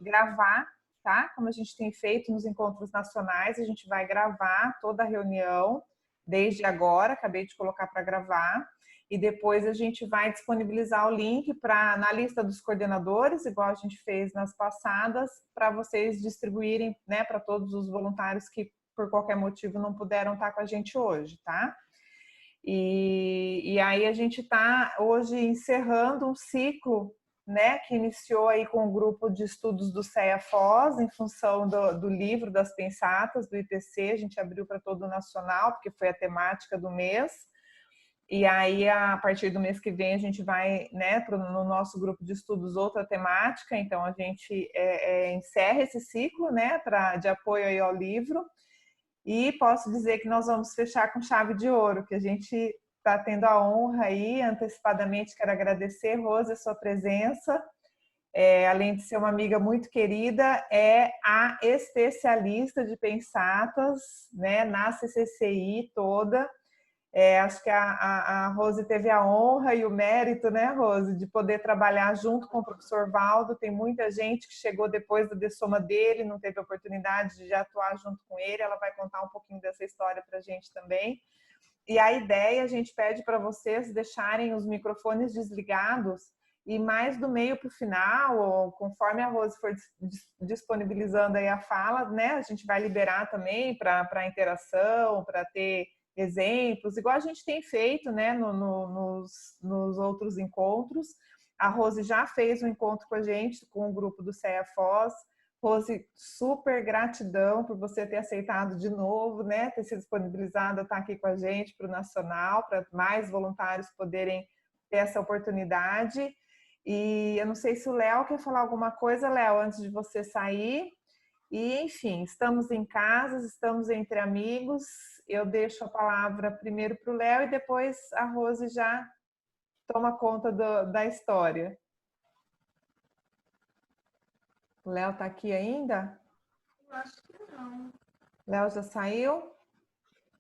gravar, tá? Como a gente tem feito nos encontros nacionais, a gente vai gravar toda a reunião desde agora, acabei de colocar para gravar, e depois a gente vai disponibilizar o link na lista dos coordenadores, igual a gente fez nas passadas, para vocês distribuírem, né, para todos os voluntários que por qualquer motivo não puderam estar com a gente hoje, tá? E aí a gente está hoje encerrando um ciclo, né, que iniciou aí com o grupo de estudos do CEA-Foz, em função do livro das pensatas, do IPC, a gente abriu para todo o nacional, porque foi a temática do mês, e aí a partir do mês que vem a gente vai, né, no nosso grupo de estudos outra temática, então a gente encerra esse ciclo, né, de apoio aí ao livro, e posso dizer que nós vamos fechar com chave de ouro, que a gente está tendo a honra aí, antecipadamente quero agradecer, Rose, a sua presença, além de ser uma amiga muito querida, é a especialista de pensatas, né, na CCCI toda. Acho que a Rose teve a honra e o mérito, né, Rose, de poder trabalhar junto com o professor Valdo. Tem muita gente que chegou depois da dessoma dele, não teve oportunidade de atuar junto com ele. Ela vai contar um pouquinho dessa história para a gente também. E a ideia, a gente pede para vocês deixarem os microfones desligados e mais do meio para o final, ou conforme a Rose for disponibilizando aí a fala, né, a gente vai liberar também para interação, para ter exemplos, igual a gente tem feito, né, nos outros encontros. A Rose já fez um encontro com a gente, com o grupo do CEA-Foz. Rose, super gratidão por você ter aceitado de novo, né, ter se disponibilizado a estar aqui com a gente para o Nacional, para mais voluntários poderem ter essa oportunidade. E eu não sei se o Léo quer falar alguma coisa, Léo, antes de você sair. E, enfim, estamos em casa, estamos entre amigos. Eu deixo a palavra primeiro para o Léo e depois a Rose já toma conta da história. O Léo está aqui ainda? Eu acho que não. Léo já saiu?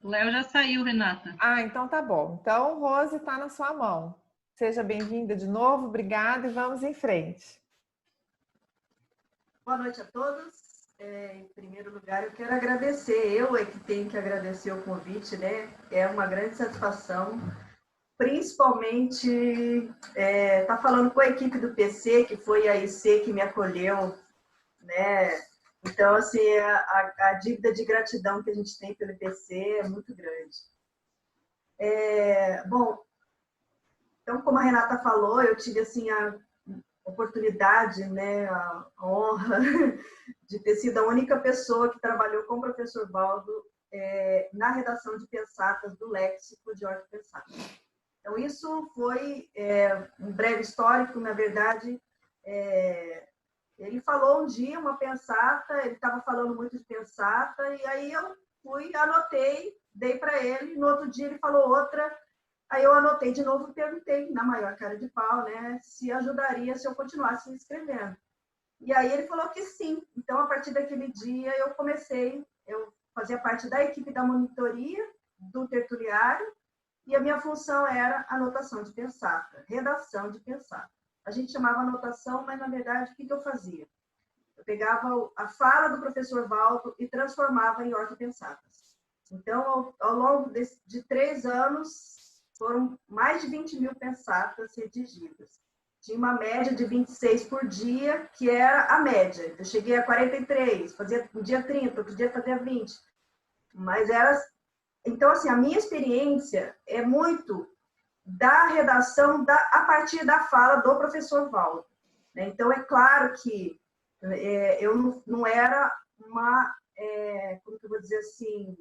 O Léo já saiu, Renata. Ah, então tá bom. Então, Rose, está na sua mão. Seja bem-vinda de novo, obrigada e vamos em frente. Boa noite a todos. Em primeiro lugar, eu quero agradecer. Eu é que tenho que agradecer o convite, né? É uma grande satisfação, principalmente tá falando com a equipe do PC, que foi a IC que me acolheu, né? Então, assim, a dívida de gratidão que a gente tem pelo IPC é muito grande. Bom, então, como a Renata falou, eu tive assim a oportunidade, né, a honra de ter sido a única pessoa que trabalhou com o professor Valdo na redação de pensatas do léxico de ortopensatas. Então, isso foi um breve histórico, na verdade. Ele falou um dia uma pensata, ele estava falando muito de pensata, e aí eu fui, anotei, dei para ele, no outro dia ele falou outra. Aí eu anotei de novo e perguntei, na maior cara de pau, né, se ajudaria se eu continuasse escrevendo. E aí ele falou que sim. Então, a partir daquele dia, eu fazia parte da equipe da monitoria do tertuliário, e a minha função era anotação de pensata, redação de pensata. A gente chamava anotação, mas, na verdade, o que eu fazia? Eu pegava a fala do professor Valdo e transformava em ortopensatas. Então, ao longo de 3 anos, foram mais de 20.000 pensatas redigidas. Tinha uma média de 26 por dia, que era a média. Eu cheguei a 43, fazia um dia 30, outro dia fazia 20. Mas era... Então, assim, a minha experiência é muito da redação a partir da fala do professor Valdo. Então, é claro que eu não era uma, como que eu vou dizer assim,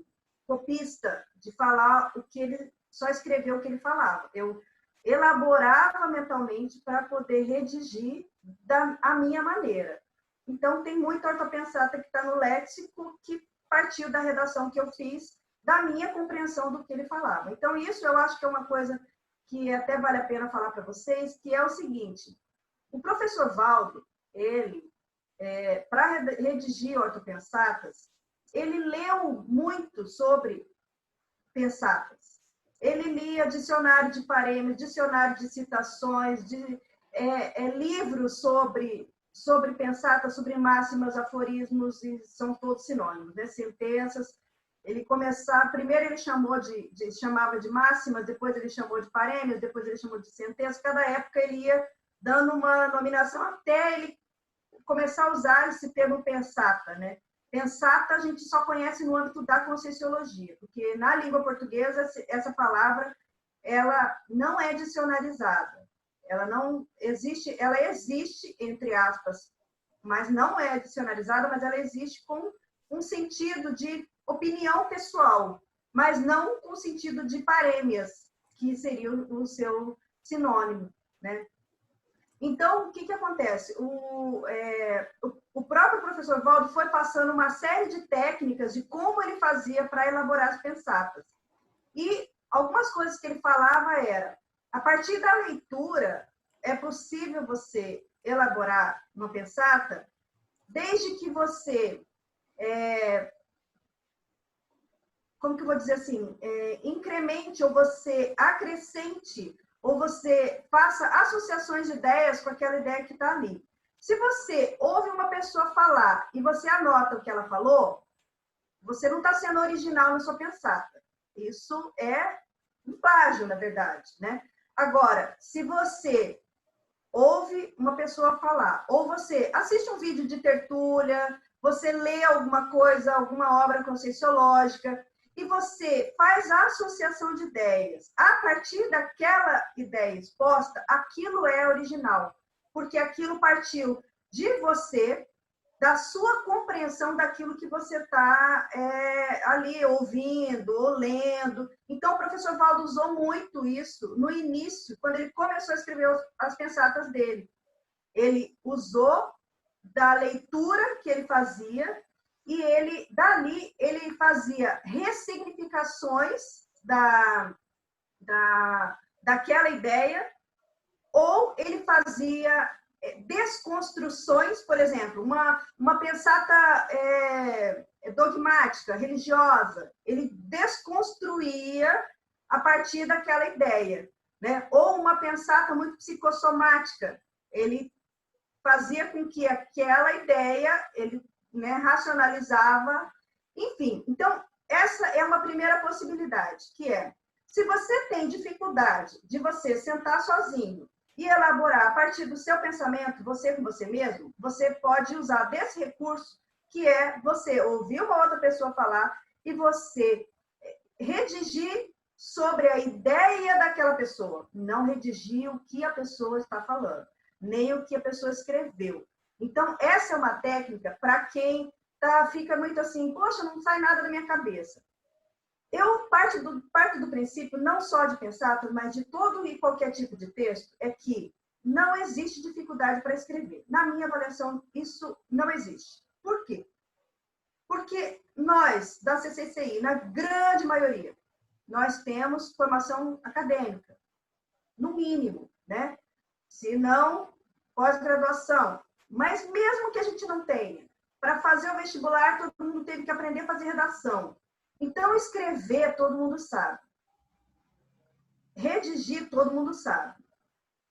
copista de falar o que ele... só escrever o que ele falava. Eu elaborava mentalmente para poder redigir a minha maneira. Então, tem muita ortopensata que está no léxico que partiu da redação que eu fiz, da minha compreensão do que ele falava. Então, isso eu acho que é uma coisa que até vale a pena falar para vocês, que é o seguinte: o professor Valdo, ele, para redigir ortopensatas, ele leu muito sobre pensatas. Ele lia dicionário de parêmios, dicionário de citações, livros sobre sobre pensata, sobre máximas, aforismos, e são todos sinônimos, né? Sentenças. Primeiro ele chamava de máximas, depois ele chamou de parêmios, depois ele chamou de sentenças. Cada época ele ia dando uma nominação até ele começar a usar esse termo pensata, né? Pensata a gente só conhece no âmbito da conscienciologia, porque na língua portuguesa essa palavra ela não é dicionarizada. Ela não existe, ela existe entre aspas, mas não é dicionarizada, mas ela existe com um sentido de opinião pessoal, mas não com sentido de parêmias, que seria o seu sinônimo, né? Então, o que acontece? O próprio professor Valdo foi passando uma série de técnicas de como ele fazia para elaborar as pensatas. E algumas coisas que ele falava era, a partir da leitura, é possível você elaborar uma pensata, desde que você, como que eu vou dizer assim, incremente ou você acrescente ou você faça associações de ideias com aquela ideia que está ali. Se você ouve uma pessoa falar e você anota o que ela falou, você não está sendo original na sua pensata. Isso é um plágio, na verdade, né? Agora, se você ouve uma pessoa falar, ou você assiste um vídeo de tertúlia, você lê alguma coisa, alguma obra conscienciológica, e você faz a associação de ideias. A partir daquela ideia exposta, aquilo é original, porque aquilo partiu de você, da sua compreensão daquilo que você está ali ouvindo ou lendo. Então, o professor Valdo usou muito isso no início, quando ele começou a escrever as pensatas dele. Ele usou da leitura que ele fazia e dali ele fazia ressignificações daquela ideia, ou ele fazia desconstruções, por exemplo, uma pensata dogmática, religiosa, ele desconstruía a partir daquela ideia, né? Ou uma pensata muito psicossomática, ele fazia com que aquela ideia, ele, né, racionalizava, enfim. Então, essa é uma primeira possibilidade, que é, se você tem dificuldade de você sentar sozinho e elaborar a partir do seu pensamento, você com você mesmo, você pode usar desse recurso, que é você ouvir uma outra pessoa falar e você redigir sobre a ideia daquela pessoa, não redigir o que a pessoa está falando, nem o que a pessoa escreveu. Então, essa é uma técnica para quem fica muito assim, poxa, não sai nada da minha cabeça. Eu parto do princípio, não só de pensata, mas de todo e qualquer tipo de texto, é que não existe dificuldade para escrever. Na minha avaliação, isso não existe. Por quê? Porque nós, da CCCI, na grande maioria, nós temos formação acadêmica, no mínimo, né? Se não, pós-graduação. Mas mesmo que a gente não tenha, para fazer o vestibular, todo mundo teve que aprender a fazer redação. Então, escrever, todo mundo sabe. Redigir, todo mundo sabe.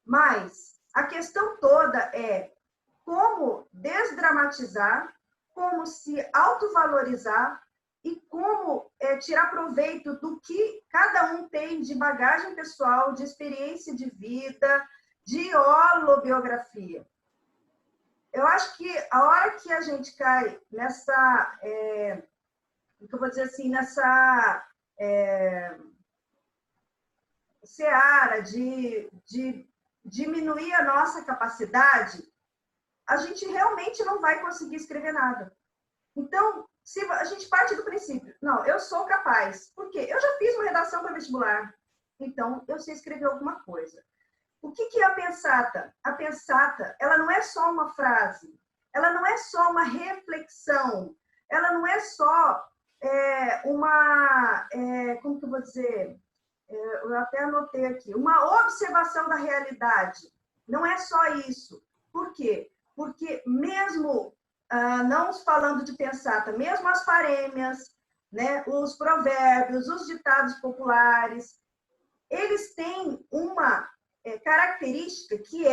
Mas a questão toda é como desdramatizar, como se autovalorizar e como tirar proveito do que cada um tem de bagagem pessoal, de experiência de vida, de holobiografia. Eu acho que a hora que a gente cai nessa... o que eu vou dizer assim, nessa seara de diminuir a nossa capacidade, a gente realmente não vai conseguir escrever nada. Então, se a gente parte do princípio, não, eu sou capaz. Por quê? Eu já fiz uma redação para vestibular, então eu sei escrever alguma coisa. O que é a pensata? A pensata, ela não é só uma frase, ela não é só uma reflexão, ela não é só como que eu vou dizer? Eu até anotei aqui, uma observação da realidade. Não é só isso. Por quê? Porque mesmo, não falando de pensata, mesmo as parêmias, né, os provérbios, os ditados populares, eles têm uma característica que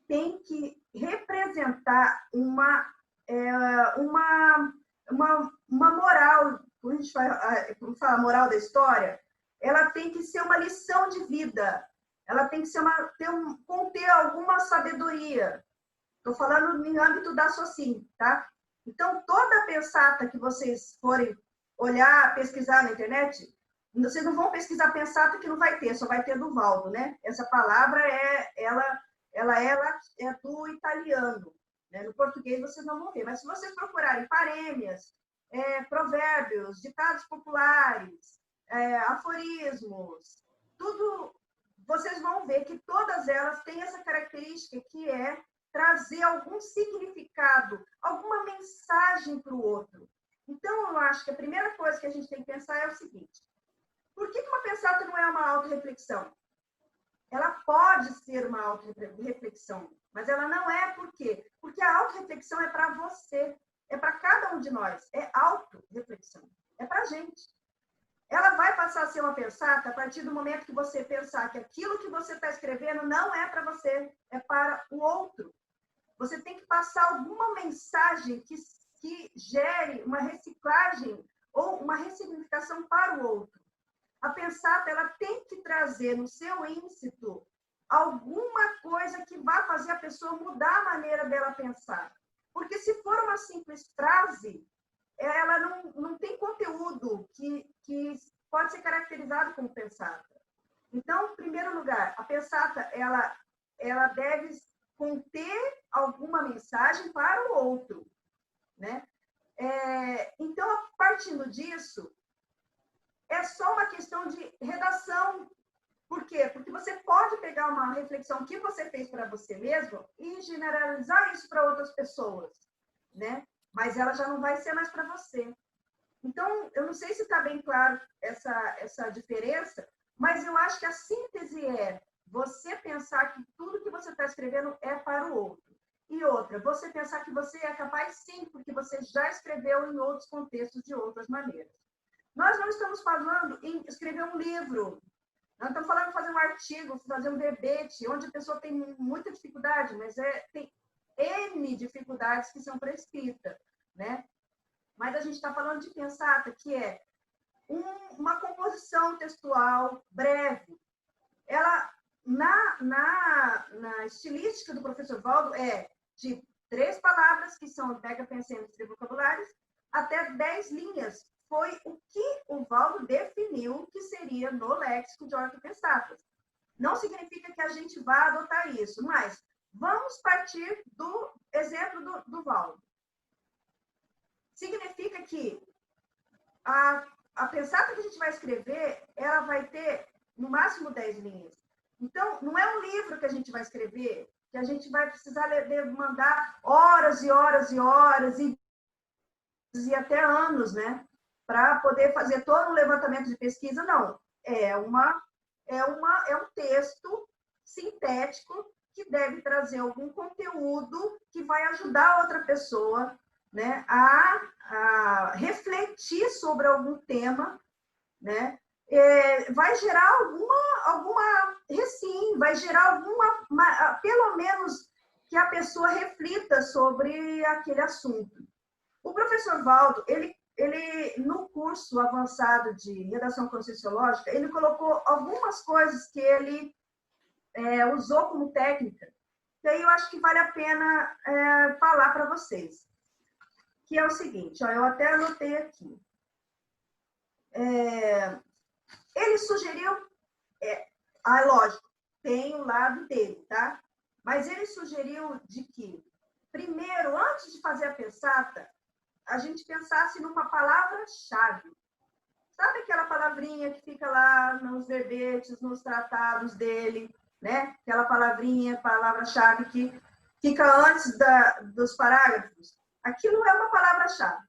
tem que representar uma moral, quando a gente fala moral da história, ela tem que ser uma lição de vida, ela tem que ser conter alguma sabedoria. Estou falando em âmbito da Socin, tá? Então, toda pensata que vocês forem olhar, pesquisar na internet, vocês não vão pesquisar pensata que não vai ter, só vai ter do Valdo, né? Essa palavra ela é do italiano, né? No português vocês não vão ver, mas se vocês procurarem parêmias, provérbios, ditados populares, aforismos, tudo, vocês vão ver que todas elas têm essa característica que é trazer algum significado, alguma mensagem para o outro. Então, eu acho que a primeira coisa que a gente tem que pensar é o seguinte: por que uma pensata não é uma autorreflexão? Ela pode ser uma autorreflexão, mas ela não é. Por quê? Porque a autorreflexão é para você, é para cada um de nós, é autorreflexão, é para a gente. Ela vai passar a ser uma pensata a partir do momento que você pensar que aquilo que você está escrevendo não é para você, é para o outro. Você tem que passar alguma mensagem que gere uma reciclagem ou uma ressignificação para o outro. A pensata, ela tem que trazer no seu íncito alguma coisa que vá fazer a pessoa mudar a maneira dela pensar. Porque se for uma simples frase, ela não tem conteúdo que pode ser caracterizado como pensata. Então, em primeiro lugar, a pensata, ela deve conter alguma mensagem para o outro, né? Então, partindo disso, é só uma questão de redação. Por quê? Porque você pode pegar uma reflexão que você fez para você mesmo e generalizar isso para outras pessoas, né? Mas ela já não vai ser mais para você. Então, eu não sei se está bem claro essa diferença, mas eu acho que a síntese é você pensar que tudo que você está escrevendo é para o outro. E outra, você pensar que você é capaz sim, porque você já escreveu em outros contextos de outras maneiras. Nós não estamos falando em escrever um livro. Nós estamos falando de fazer um artigo, fazer um verbete, onde a pessoa tem muita dificuldade, mas tem N dificuldades que são para a escrita, né? Mas a gente está falando de pensata, que é uma composição textual breve. Ela, na estilística do professor Valdo, é de 3 palavras, que são mega pensêmios e vocabulários, até 10 linhas. Foi o que o Valdo definiu que seria no léxico de ortopensatas. Não significa que a gente vá adotar isso, mas vamos partir do exemplo do Valdo. Significa que a pensata que a gente vai escrever, ela vai ter no máximo 10 linhas. Então, não é um livro que a gente vai escrever, que a gente vai precisar mandar horas e horas e horas e até anos, né? Para poder fazer todo um levantamento de pesquisa, não. É um texto sintético que deve trazer algum conteúdo que vai ajudar a outra pessoa, né, a refletir sobre algum tema, né? Vai gerar alguma vai gerar pelo menos que a pessoa reflita sobre aquele assunto. O professor Valdo, ele no curso avançado de redação conscienciológica, ele colocou algumas coisas que ele usou como técnica, e aí eu acho que vale a pena falar para vocês. Que é o seguinte, eu até anotei aqui. Ele sugeriu, lógico, tem o lado dele, tá? Mas ele sugeriu de que, primeiro, antes de fazer a pensata, a gente pensasse numa palavra-chave. Sabe aquela palavrinha que fica lá nos verbetes, nos tratados dele, né? Aquela palavra-chave que fica antes dos parágrafos. Aquilo é uma palavra-chave.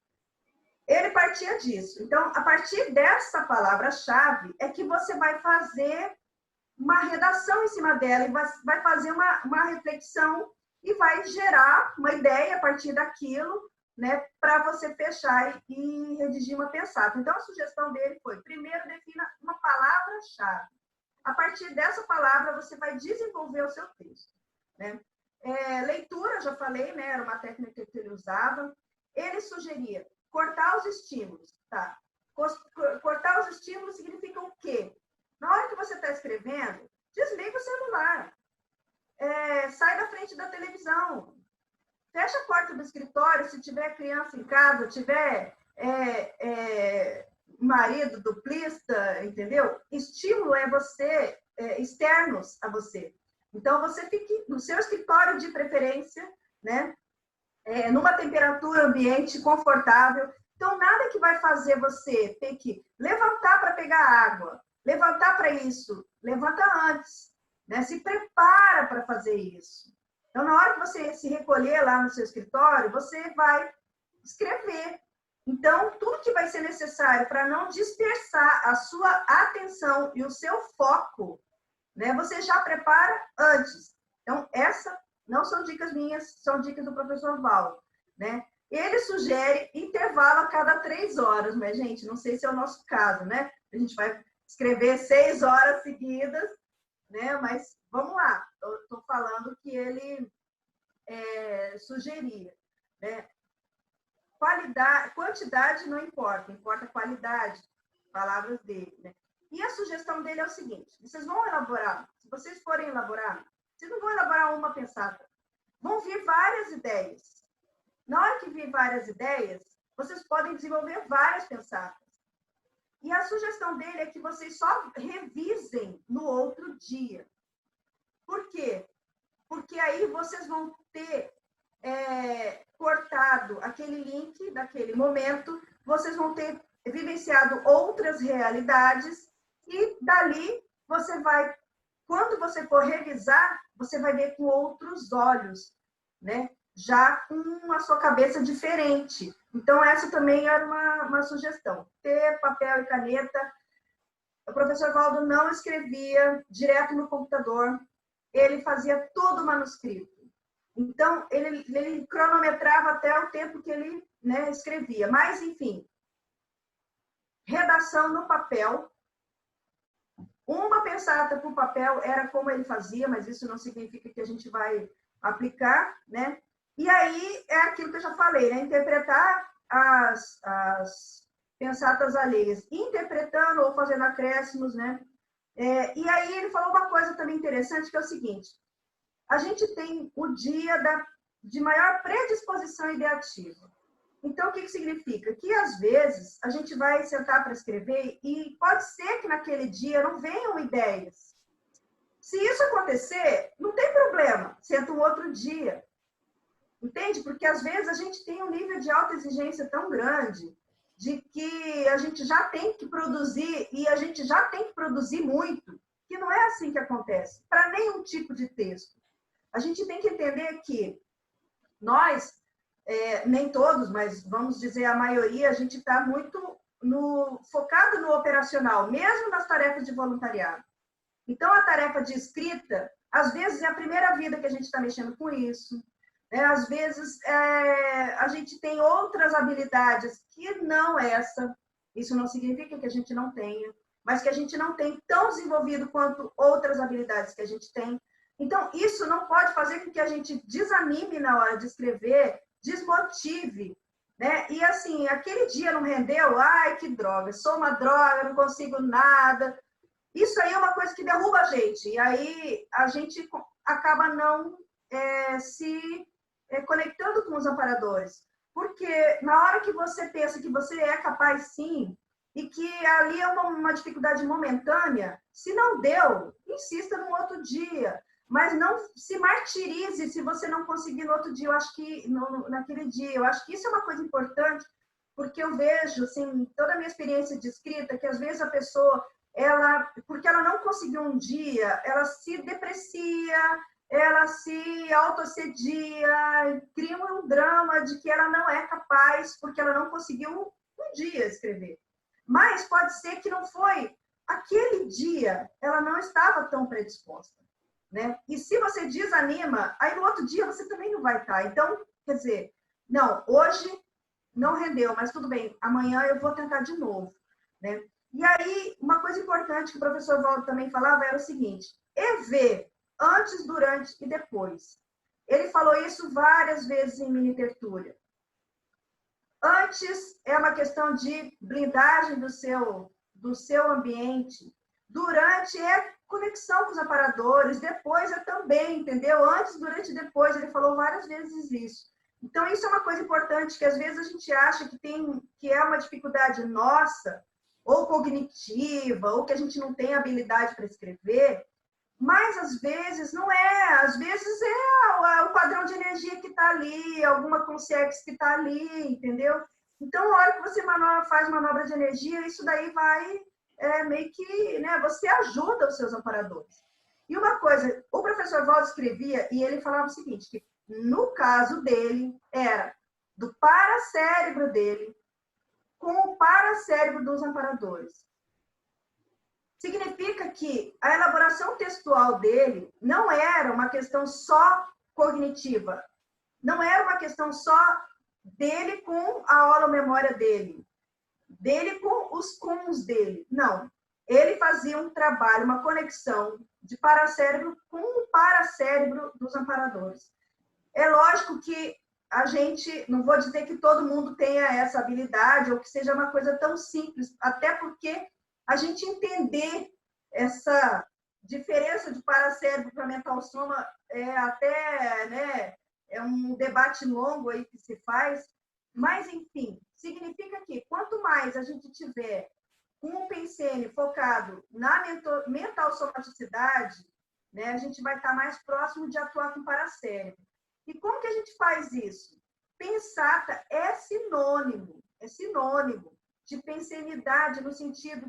Ele partia disso. Então, a partir dessa palavra-chave é que você vai fazer uma redação em cima dela e vai fazer uma reflexão e vai gerar uma ideia a partir daquilo, né, para você fechar e redigir uma pensata. Então, a sugestão dele foi, primeiro, defina uma palavra-chave. A partir dessa palavra, você vai desenvolver o seu texto, né? Leitura, já falei, né? Era uma técnica que ele usava. Ele sugeria cortar os estímulos, tá? Cortar os estímulos significa o quê? Na hora que você está escrevendo, desliga o celular. Sai da frente da televisão. Fecha a porta do escritório, se tiver criança em casa, tiver marido, duplista, entendeu? Estímulo é você, externos a você. Então, você fique no seu escritório de preferência, né? Numa temperatura ambiente confortável. Então, nada que vai fazer você ter que levantar para pegar água, levantar para isso, levanta antes, né? Se prepara para fazer isso. Então, na hora que você se recolher lá no seu escritório, você vai escrever. Então, tudo que vai ser necessário para não dispersar a sua atenção e o seu foco, né, você já prepara antes. Então, essa não são dicas minhas, são dicas do professor Valdo, né? Ele sugere intervalo a cada 3 horas, mas, gente, não sei se é o nosso caso, né? A gente vai escrever 6 horas seguidas, né? Mas vamos lá, estou falando que ele sugeria, né? Quantidade não importa, importa a qualidade, palavras dele, né? E a sugestão dele é o seguinte: vocês vão elaborar, se vocês forem elaborar, vocês não vão elaborar uma pensata, vão vir várias ideias. Na hora que vir várias ideias, vocês podem desenvolver várias pensatas. E a sugestão dele é que vocês só revisem no outro dia. Por quê? Porque aí vocês vão ter cortado aquele link daquele momento, vocês vão ter vivenciado outras realidades e dali você vai, quando você for revisar, você vai ver com outros olhos, né? Já com a sua cabeça diferente. Então, essa também era uma sugestão. Ter papel e caneta. O professor Valdo não escrevia direto no computador, ele fazia todo o manuscrito. Então, ele cronometrava até o tempo que ele, né, escrevia. Mas, enfim, redação no papel. Uma pensata por papel era como ele fazia, mas isso não significa que a gente vai aplicar, né? E aí é aquilo que eu já falei, né? Interpretar as pensatas alheias, interpretando ou fazendo acréscimos, né? E aí ele falou uma coisa também interessante, que é o seguinte: a gente tem o dia de maior predisposição ideativa. Então, o que significa? Que, às vezes, a gente vai sentar para escrever e pode ser que naquele dia não venham ideias. Se isso acontecer, não tem problema, senta um outro dia. Entende? Porque, às vezes, a gente tem um nível de alta exigência tão grande de que a gente já tem que produzir, e a gente já tem que produzir muito, que não é assim que acontece, para nenhum tipo de texto. A gente tem que entender que nós, nem todos, mas vamos dizer a maioria, a gente está muito focado no operacional, mesmo nas tarefas de voluntariado. Então, a tarefa de escrita, às vezes, é a primeira vida que a gente está mexendo com isso. Às vezes, a gente tem outras habilidades que não essa. Isso não significa que a gente não tenha, mas que a gente não tem tão desenvolvido quanto outras habilidades que a gente tem. Então, isso não pode fazer com que a gente desanime na hora de escrever, desmotive, né? E assim, aquele dia não rendeu, ai, que droga, sou uma droga, não consigo nada. Isso aí é uma coisa que derruba a gente. E aí a gente acaba não se conectando com os amparadores. Porque na hora que você pensa que você é capaz, sim, e que ali é uma dificuldade momentânea, se não deu, insista no outro dia. Mas não se martirize se você não conseguir no outro dia. Eu acho que naquele dia, eu acho que isso é uma coisa importante, porque eu vejo, assim, toda a minha experiência de escrita, que às vezes a pessoa, porque ela não conseguiu um dia, ela se deprecia, ela se autoassedia, cria um drama de que ela não é capaz, porque ela não conseguiu um dia escrever. Mas pode ser que não foi aquele dia, ela não estava tão predisposta. Né? E se você desanima, aí no outro dia você também não vai estar. Então, quer dizer, não, hoje não rendeu, mas tudo bem, amanhã eu vou tentar de novo. Né? E aí, uma coisa importante que o professor Valdo também falava era o seguinte: EV, antes, durante e depois. Ele falou isso várias vezes em mini tertúlia. Antes é uma questão de blindagem do seu ambiente. Durante é conexão com os aparadores. Depois é também, entendeu? Antes, durante e depois. Ele falou várias vezes isso. Então, isso é uma coisa importante, que às vezes a gente acha que é uma dificuldade nossa, ou cognitiva, ou que a gente não tem habilidade para escrever, mas às vezes não é. Às vezes é o padrão de energia que está ali, alguma consex que está ali, entendeu? Então, na hora que você faz manobra de energia, isso daí vai meio que, né, você ajuda os seus amparadores. E uma coisa, o professor Valdo escrevia, e ele falava o seguinte, que no caso dele, era do paracérebro dele com o paracérebro dos amparadores. Significa que a elaboração textual dele não era uma questão só cognitiva, não era uma questão só dele com a holomemória dele com os cons dele. Não. Ele fazia um trabalho, uma conexão de paracérebro com o paracérebro dos amparadores. É lógico que a gente, não vou dizer que todo mundo tenha essa habilidade ou que seja uma coisa tão simples, até porque a gente entender essa diferença de paracérebro para mental soma é até, né, é um debate longo aí que se faz, mas, enfim, significa que quanto mais a gente tiver um pensene focado na mental somaticidade, né, a gente vai estar mais próximo de atuar com o paracérebro. E como que a gente faz isso? Pensata é sinônimo de pensenidade no sentido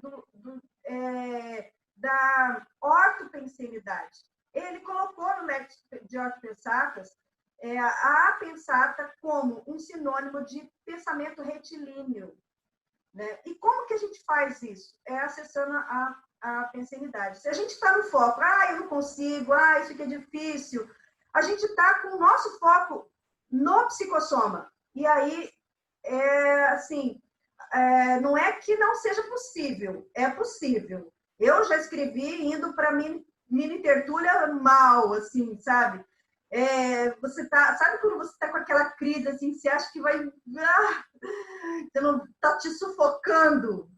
da ortopensenidade. Ele colocou no leque de ortopensatas a pensata como um sinônimo de pensamento retilíneo. Né? E como que a gente faz isso? É acessando a pensenidade. Se a gente está no foco, eu não consigo, isso aqui é difícil, a gente está com o nosso foco no psicossoma. E aí, não é que não seja possível, é possível. Eu já escrevi indo para mini tertúlia mal, assim, sabe? Sabe quando você está com aquela crise, assim, você acha que vai... você não está te sufocando.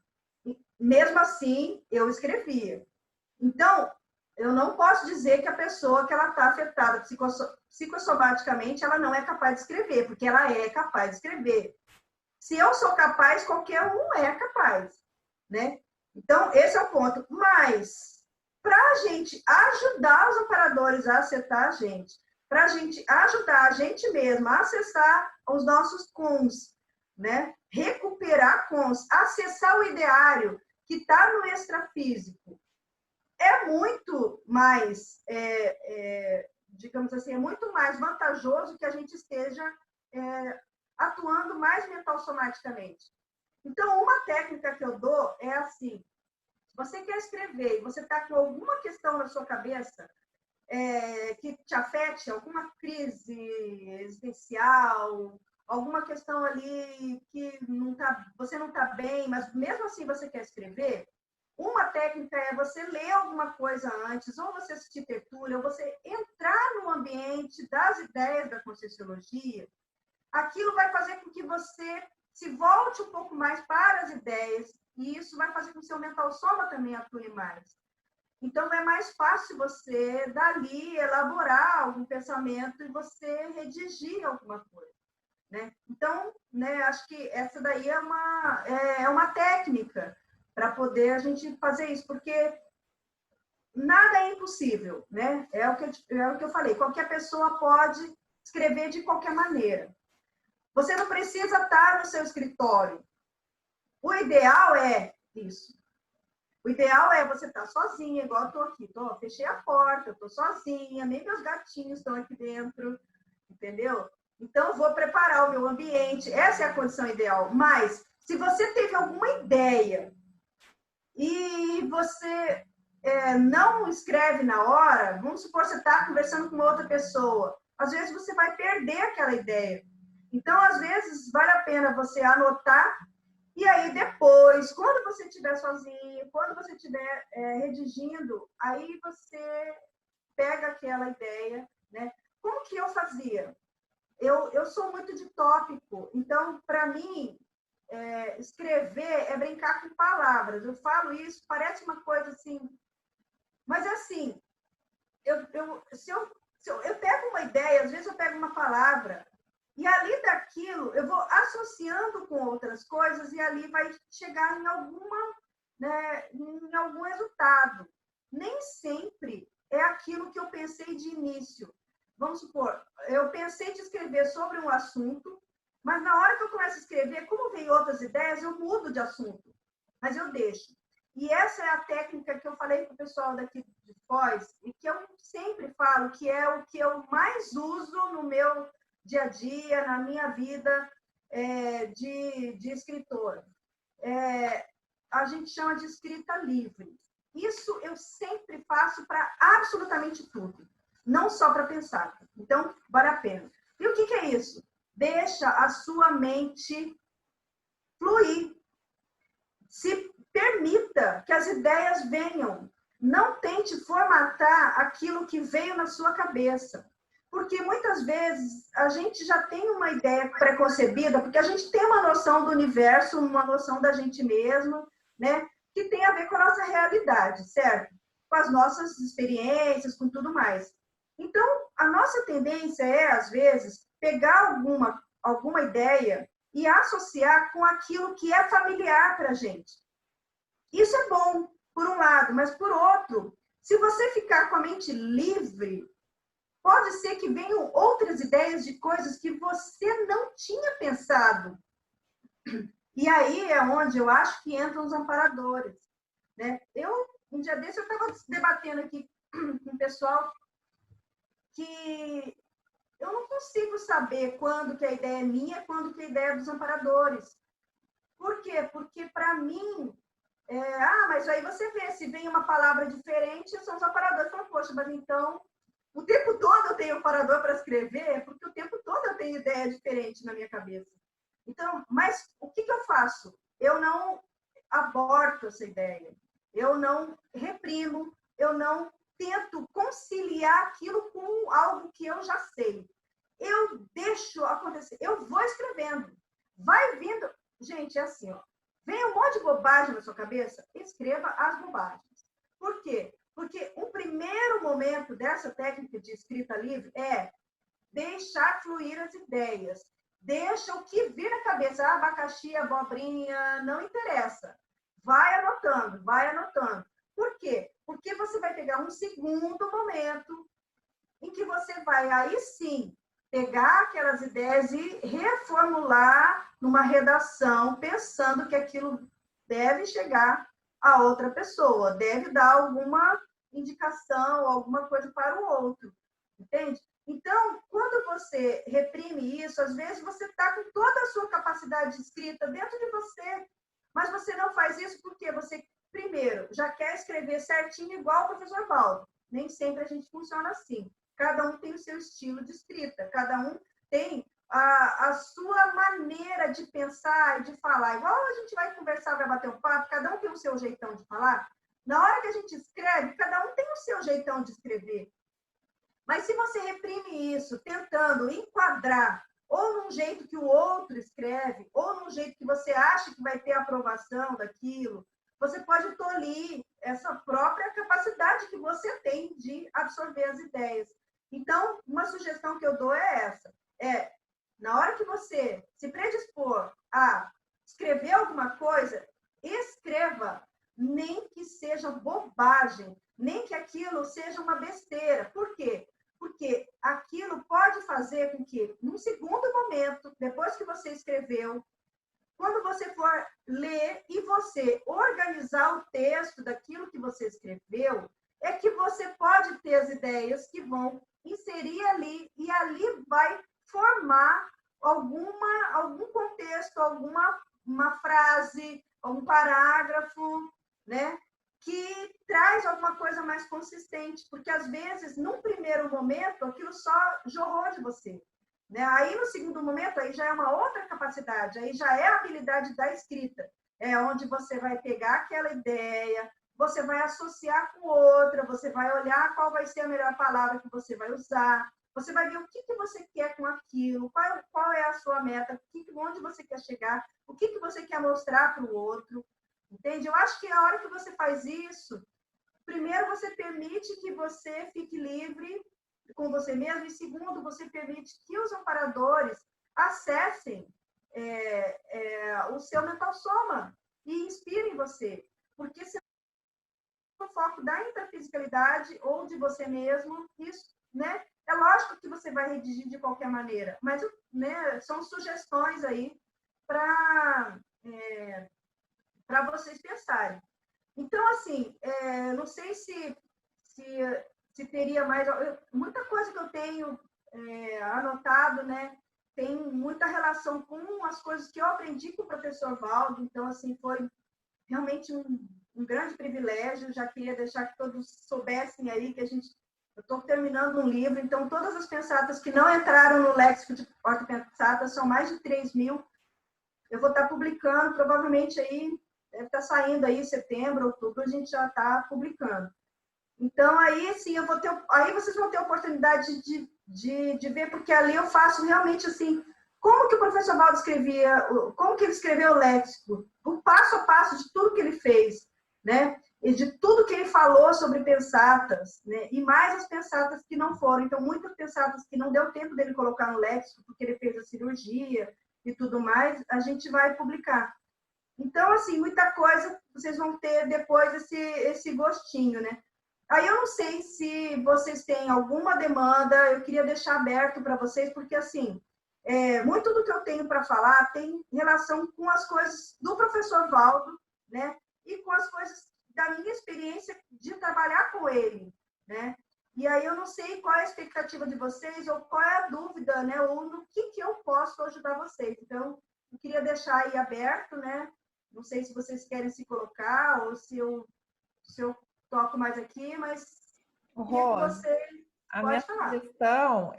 Mesmo assim, eu escrevia. Então, eu não posso dizer que a pessoa que ela está afetada psicossomaticamente, ela não é capaz de escrever, porque ela é capaz de escrever. Se eu sou capaz, qualquer um é capaz, né? Então, esse é o ponto. Mas, para a gente ajudar os amparadores a acertar a gente, para a gente ajudar a gente mesmo a acessar os nossos cons, né? Recuperar cons, acessar o ideário que está no extrafísico, é muito mais, digamos assim, é muito mais vantajoso que a gente esteja atuando mais mental-somaticamente. Então, uma técnica que eu dou é assim, se você quer escrever e você está com alguma questão na sua cabeça que te afete, alguma crise existencial, alguma questão ali que você não está bem, mas mesmo assim você quer escrever, uma técnica é você ler alguma coisa antes, ou você assistir tertúlia, ou você entrar no ambiente das ideias da Conscienciologia. Aquilo vai fazer com que você se volte um pouco mais para as ideias, e isso vai fazer com que o seu mental soma também atue mais. Então, é mais fácil você, dali, elaborar algum pensamento e você redigir alguma coisa. Né? Então, né, acho que essa daí é uma técnica para poder a gente fazer isso, porque nada é impossível, né? É o que eu falei, qualquer pessoa pode escrever de qualquer maneira. Você não precisa estar no seu escritório. O ideal é isso. O ideal é você estar sozinha, igual eu estou aqui. Fechei a porta, estou sozinha, nem meus gatinhos estão aqui dentro, entendeu? Então, vou preparar o meu ambiente. Essa é a condição ideal. Mas, se você teve alguma ideia e você não escreve na hora, vamos supor que você está conversando com uma outra pessoa, às vezes você vai perder aquela ideia. Então, às vezes, vale a pena você anotar e aí depois, quando você estiver sozinho, quando você estiver redigindo, aí você pega aquela ideia, né? como que eu fazia? Eu sou muito de tópico, então, para mim, escrever é brincar com palavras. Eu falo isso, parece uma coisa assim, mas assim, se eu pego uma ideia, às vezes eu pego uma palavra, e ali daquilo eu vou associando com outras coisas, e ali vai chegar em algum resultado. Nem sempre é aquilo que eu pensei de início. Vamos supor, eu pensei de escrever sobre um assunto, mas na hora que eu começo a escrever, como vem outras ideias, eu mudo de assunto, mas eu deixo. E essa é a técnica que eu falei para o pessoal daqui de Foz, e que eu sempre falo que é o que eu mais uso no meu dia a dia, na minha vida de escritor. A gente chama de escrita livre. Isso eu sempre faço para absolutamente tudo, não só para pensar. Então, vale a pena. E o que é isso? Deixa a sua mente fluir. Se permita que as ideias venham. Não tente formatar aquilo que veio na sua cabeça. Porque muitas vezes a gente já tem uma ideia preconcebida, porque a gente tem uma noção do universo, uma noção da gente mesmo, né? Que tem a ver com a nossa realidade, certo? Com as nossas experiências, com tudo mais. Então, a nossa tendência é, às vezes, pegar alguma ideia e associar com aquilo que é familiar para a gente. Isso é bom, por um lado, mas por outro, se você ficar com a mente livre, pode ser que venham outras ideias de coisas que você não tinha pensado. E aí é onde eu acho que entram os amparadores, né? Um dia desse, eu estava debatendo aqui com o pessoal que eu não consigo saber quando que a ideia é minha, quando que a ideia é dos amparadores. Por quê? Porque, para mim, mas aí você vê, se vem uma palavra diferente, são os amparadores. Então, poxa, mas então, o tempo todo eu tenho amparador para escrever, porque o tempo todo eu tenho ideia diferente na minha cabeça. Então, mas o que eu faço? Eu não aborto essa ideia, eu não reprimo, eu não tento conciliar aquilo com algo que eu já sei. Eu deixo acontecer, eu vou escrevendo, vai vindo. Gente, é assim, ó, vem um monte de bobagem na sua cabeça, escreva as bobagens. Por quê? Porque o primeiro momento dessa técnica de escrita livre é deixar fluir as ideias. Deixa o que vir na cabeça, abacaxi, abobrinha, não interessa. Vai anotando, vai anotando. Por quê? Porque você vai pegar um segundo momento em que você vai, aí sim, pegar aquelas ideias e reformular numa redação, pensando que aquilo deve chegar a outra pessoa, deve dar alguma indicação, alguma coisa para o outro, entende? Então, quando você reprime isso, às vezes você está com toda a sua capacidade de escrita dentro de você, mas você não faz isso porque você, primeiro, já quer escrever certinho igual o professor Valdo. Nem sempre a gente funciona assim. Cada um tem o seu estilo de escrita, cada um tem a sua maneira de pensar e de falar. Igual a gente vai conversar, vai bater um papo, cada um tem o seu jeitão de falar. Na hora que a gente escreve, cada um tem o seu jeitão de escrever. Mas se você reprime isso, tentando enquadrar ou num jeito que o outro escreve, ou num jeito que você acha que vai ter aprovação daquilo, você pode tolir essa própria capacidade que você tem de absorver as ideias. Então, uma sugestão que eu dou é essa. Na hora que você se predispor a escrever alguma coisa, escreva, nem que seja bobagem, nem que aquilo seja uma besteira. Por quê? Porque aquilo pode fazer com que, num segundo momento, depois que você escreveu, quando você for ler e você organizar o texto daquilo que você escreveu, é que você pode ter as ideias que vão inserir ali, e ali vai formar algum contexto, uma frase, um parágrafo, né? Que traz alguma coisa mais consistente, porque às vezes, num primeiro momento, aquilo só jorrou de você. Né? Aí, no segundo momento, aí já é uma outra capacidade, aí já é a habilidade da escrita, onde você vai pegar aquela ideia, você vai associar com outra, você vai olhar qual vai ser a melhor palavra que você vai usar, Você vai ver o que você quer com aquilo, qual é a sua meta, onde você quer chegar, o que você quer mostrar para o outro, entende? Eu acho que a hora que você faz isso, primeiro você permite que você fique livre com você mesmo, e segundo, você permite que os amparadores acessem o seu mental soma e inspirem você, porque se o foco da intrafisicalidade ou de você mesmo, isso, né? É lógico que você vai redigir de qualquer maneira, mas, né, são sugestões aí para vocês pensarem. Então, assim, não sei se teria mais... muita coisa que eu tenho anotado, né? Tem muita relação com as coisas que eu aprendi com o professor Valdo, então, assim, foi realmente um grande privilégio. Já queria deixar que todos soubessem aí que eu estou terminando um livro, então todas as pensatas que não entraram no léxico de ortopensatas, são mais de 3.000, eu vou estar publicando, provavelmente aí, deve estar saindo aí em setembro, outubro, a gente já está publicando. Então, aí sim, aí vocês vão ter a oportunidade de ver, porque ali eu faço realmente assim, como que o professor Valdo escrevia, como que ele escreveu o léxico, o passo a passo de tudo que ele fez, né? E de tudo que ele falou sobre pensatas, né? E mais as pensatas que não foram. Então, muitas pensatas que não deu tempo dele colocar no léxico, porque ele fez a cirurgia e tudo mais, a gente vai publicar. Então, assim, muita coisa vocês vão ter depois esse gostinho, né? Aí eu não sei se vocês têm alguma demanda, eu queria deixar aberto para vocês, porque, assim, muito do que eu tenho para falar tem relação com as coisas do professor Valdo, né? E com as coisas da minha experiência de trabalhar com ele, né? E aí eu não sei qual é a expectativa de vocês, ou qual é a dúvida, né? Ou no que eu posso ajudar vocês. Então, eu queria deixar aí aberto, né? Não sei se vocês querem se colocar, ou se eu toco mais aqui, mas Rose, a minha pode falar. sugestão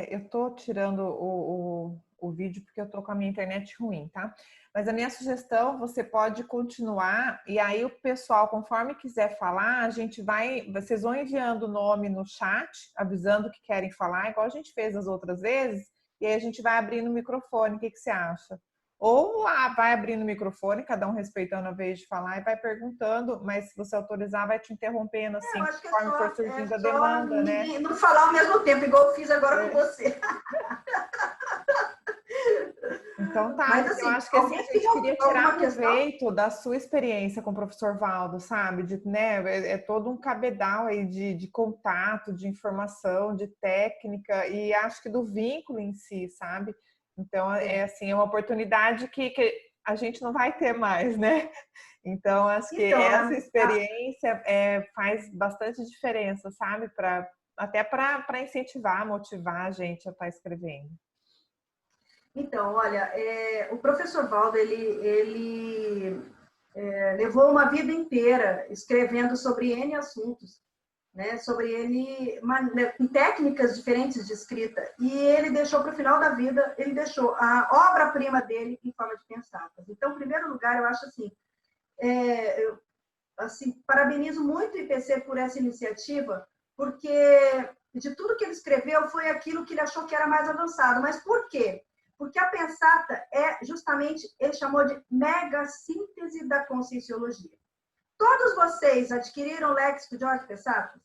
eu estou tirando o vídeo porque eu estou com a minha internet ruim, tá? Mas a minha sugestão, você pode continuar, e aí o pessoal, conforme quiser falar, vocês vão enviando o nome no chat, avisando que querem falar, igual a gente fez as outras vezes, e aí a gente vai abrindo o microfone. O que você acha? Ou vai abrindo o microfone, cada um respeitando a vez de falar, e vai perguntando, mas se você autorizar, vai te interrompendo, assim, Eu acho que conforme for surgindo a demanda, né? Não falar ao mesmo tempo, igual eu fiz agora com você. Então tá, Mas, porque eu assim, acho que assim, a gente queria tirar proveito questão? da sua experiência com o professor Valdo, sabe? Né? É todo um cabedal aí de contato, de informação, de técnica, e acho que do vínculo em si, sabe? Então, assim, é uma oportunidade que a gente não vai ter mais, né? Então, acho que essa experiência faz bastante diferença, sabe? Até para incentivar, motivar a gente a estar escrevendo. Então, olha, o professor Valdo, ele levou uma vida inteira escrevendo sobre N assuntos, né? Sobre ele, com técnicas diferentes de escrita. E ele deixou para o final da vida, ele deixou a obra-prima dele em forma de pensatas. Então, em primeiro lugar, eu acho assim, eu parabenizo muito o IPC por essa iniciativa, porque de tudo que ele escreveu foi aquilo que ele achou que era mais avançado. Mas por quê? Porque a pensata justamente, ele chamou de mega síntese da conscienciologia. Todos vocês adquiriram o léxico de ortopensatas?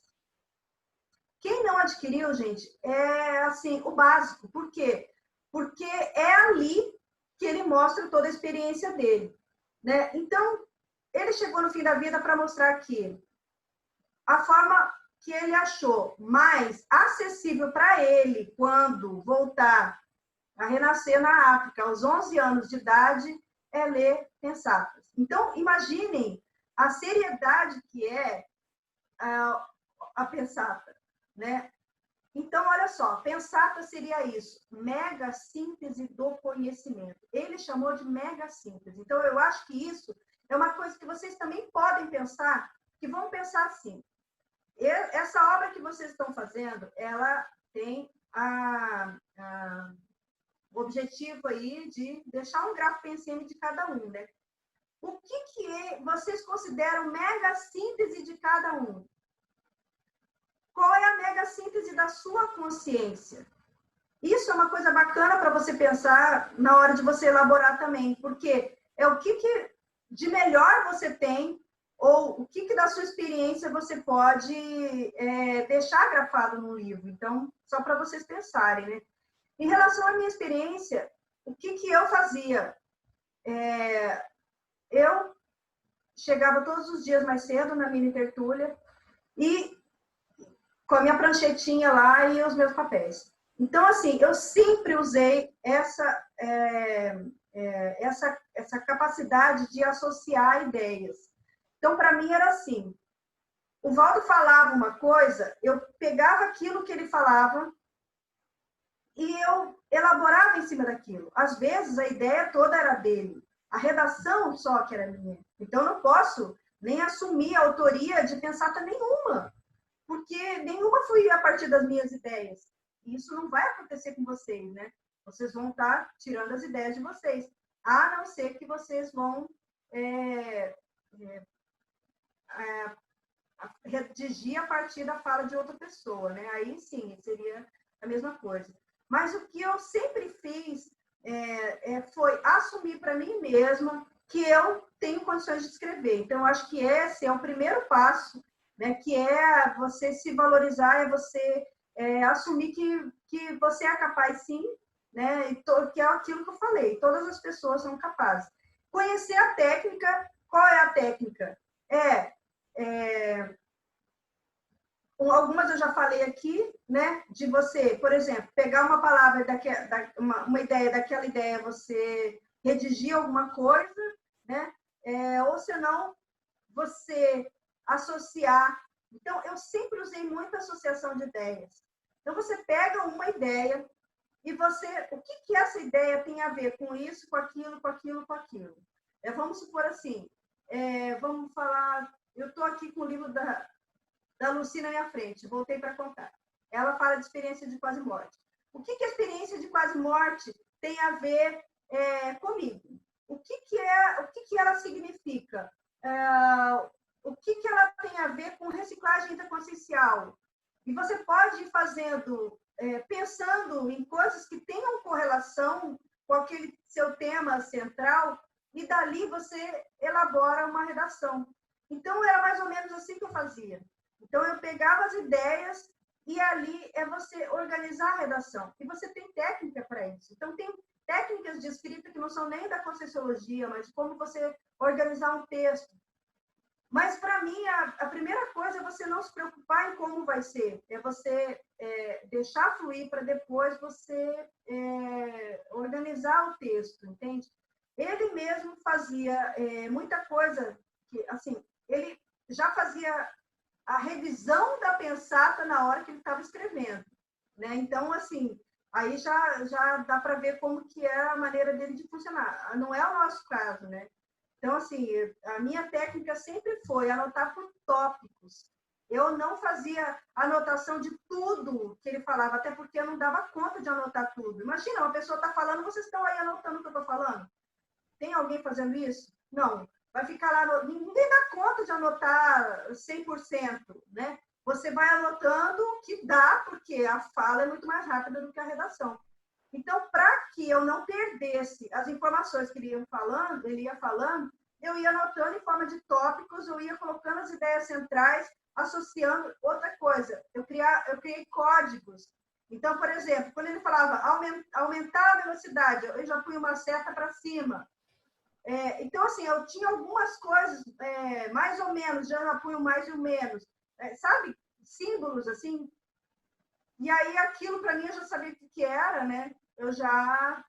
Quem não adquiriu, gente, é assim, o básico. Por quê? Porque é ali que ele mostra toda a experiência dele, né? Então, ele chegou no fim da vida para mostrar que a forma que ele achou mais acessível para ele quando voltar a renascer na África aos 11 anos de idade é ler Pensatas. Então, imaginem a seriedade que é a Pensata, né? Então, olha só, Pensata seria isso, mega síntese do conhecimento. Ele chamou de mega síntese. Então, eu acho que isso é uma coisa que vocês também podem pensar, que vão pensar assim. Essa obra que vocês estão fazendo, ela tem o objetivo aí de deixar um gráfico PNCM de cada um, né? O que vocês consideram mega síntese de cada um? qual é a mega síntese da sua consciência. Isso é uma coisa bacana para você pensar na hora de você elaborar também, porque é o que de melhor você tem, ou o que da sua experiência você pode deixar grafado no livro. Então, só para vocês pensarem, né? Em relação à minha experiência, o que eu fazia? Eu chegava todos os dias mais cedo na mini tertúlia e com a minha pranchetinha lá e os meus papéis. Então, assim, eu sempre usei essa capacidade de associar ideias. Então, para mim, era assim. O Valdo falava uma coisa, eu pegava aquilo que ele falava e eu elaborava em cima daquilo. Às vezes, a ideia toda era dele. A redação só que era minha. Então, eu não posso nem assumir a autoria de pensata nenhuma, porque nenhuma foi a partir das minhas ideias. E isso não vai acontecer com vocês, né? Vocês vão estar tirando as ideias de vocês, a não ser que vocês vão redigir a partir da fala de outra pessoa, né? Aí sim, seria a mesma coisa. Mas o que eu sempre fiz foi assumir para mim mesma que eu tenho condições de escrever. Então, eu acho que esse é o primeiro passo, né? Que é você se valorizar, é você assumir que você é capaz sim, né? Que é aquilo que eu falei, todas as pessoas são capazes. Conhecer a técnica, qual é a técnica? Algumas eu já falei aqui, né? De você, por exemplo, pegar uma palavra, uma ideia, daquela ideia, você redigir alguma coisa, né? Ou senão, você associar. Então, eu sempre usei muito associação de ideias. Então, você pega uma ideia e você... O que essa ideia tem a ver com isso, com aquilo, com aquilo, com aquilo? Vamos supor assim, vamos falar... Eu estou aqui com o livro da Lucy na minha frente, voltei para contar. Ela fala de experiência de quase morte. O que a experiência de quase morte tem a ver comigo? O que ela significa? O que ela tem a ver com reciclagem interconsciencial? E você pode ir fazendo, pensando em coisas que tenham correlação com aquele seu tema central, e dali você elabora uma redação. Então, era mais ou menos assim que eu fazia. Então, eu pegava as ideias e ali é você organizar a redação. E você tem técnica para isso. Então, tem técnicas de escrita que não são nem da Conscienciologia, mas como você organizar um texto. Mas, para mim, a primeira coisa é você não se preocupar em como vai ser. É você deixar fluir para depois você organizar o texto, entende? Ele mesmo fazia muita coisa que, assim, ele já fazia a revisão da pensata na hora que ele estava escrevendo, né? Então, assim, aí já dá para ver como que é a maneira dele de funcionar. Não é o nosso caso, né? Então, assim, a minha técnica sempre foi anotar por tópicos. Eu não fazia anotação de tudo que ele falava, até porque eu não dava conta de anotar tudo. Imagina, uma pessoa está falando, vocês estão aí anotando o que eu estou falando? Tem alguém fazendo isso? Não. Vai ficar lá, ninguém dá conta de anotar 100%, né? Você vai anotando o que dá, porque a fala é muito mais rápida do que a redação. Então, para que eu não perdesse as informações que ele ia falando, eu ia anotando em forma de tópicos, eu ia colocando as ideias centrais, associando outra coisa. Eu criei códigos. Então, por exemplo, quando ele falava aumentar a velocidade, eu já punha uma seta para cima. Então, assim, eu tinha algumas coisas, mais ou menos, já punha o mais e o menos, sabe? Símbolos, assim. E aí, aquilo, para mim, eu já sabia o que era, né? Eu já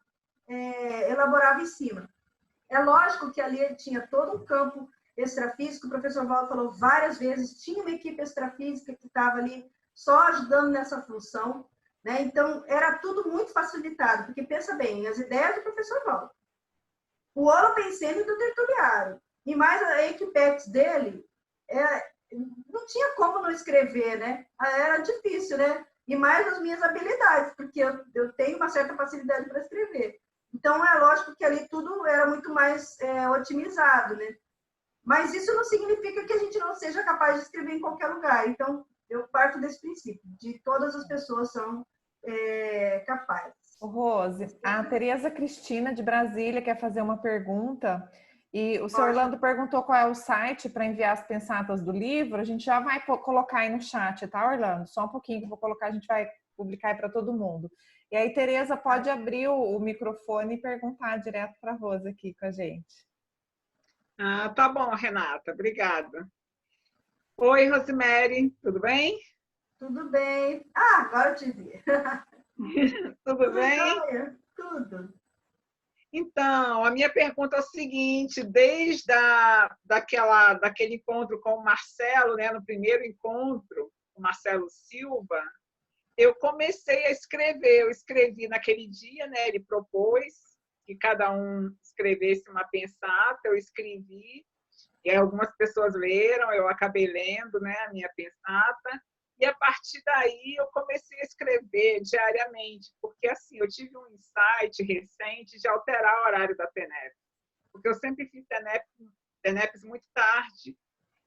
elaborava em cima. É lógico que ali tinha todo um campo extrafísico, o professor Valdo falou várias vezes, tinha uma equipe extrafísica que estava ali só ajudando nessa função, né? Então, era tudo muito facilitado, porque pensa bem, as ideias do professor Valdo, o holopensene do tertuliário, e mais a equipex dele, não tinha como não escrever, né? Era difícil, né? E mais as minhas habilidades, porque eu tenho uma certa facilidade para escrever. Então, é lógico que ali tudo era muito mais otimizado, né? Mas isso não significa que a gente não seja capaz de escrever em qualquer lugar. Então, eu parto desse princípio, de todas as pessoas são capazes. Rose, a Tereza Cristina de Brasília quer fazer uma pergunta e o senhor Orlando perguntou qual é o site para enviar as pensatas do livro. A gente já vai colocar aí no chat, tá, Orlando? Só um pouquinho que eu vou colocar, a gente vai publicar aí para todo mundo. E aí, Tereza, pode abrir o microfone e perguntar direto para a Rose aqui com a gente. Ah, tá bom, Renata, obrigada. Oi, Rosemary, tudo bem? Tudo bem. Ah, agora eu te vi. Tudo bem? Jóia, tudo. Então, a minha pergunta é o seguinte, desde daquele encontro com o Marcelo, né, no primeiro encontro, o Marcelo Silva, eu comecei a escrever. Eu escrevi naquele dia, né, ele propôs que cada um escrevesse uma pensata, eu escrevi, e algumas pessoas leram, eu acabei lendo, né, a minha pensata, e a partir daí eu comecei a escrever diariamente, porque assim, eu tive um insight recente de alterar o horário da TENEP, porque eu sempre fiz TENEPs muito tarde,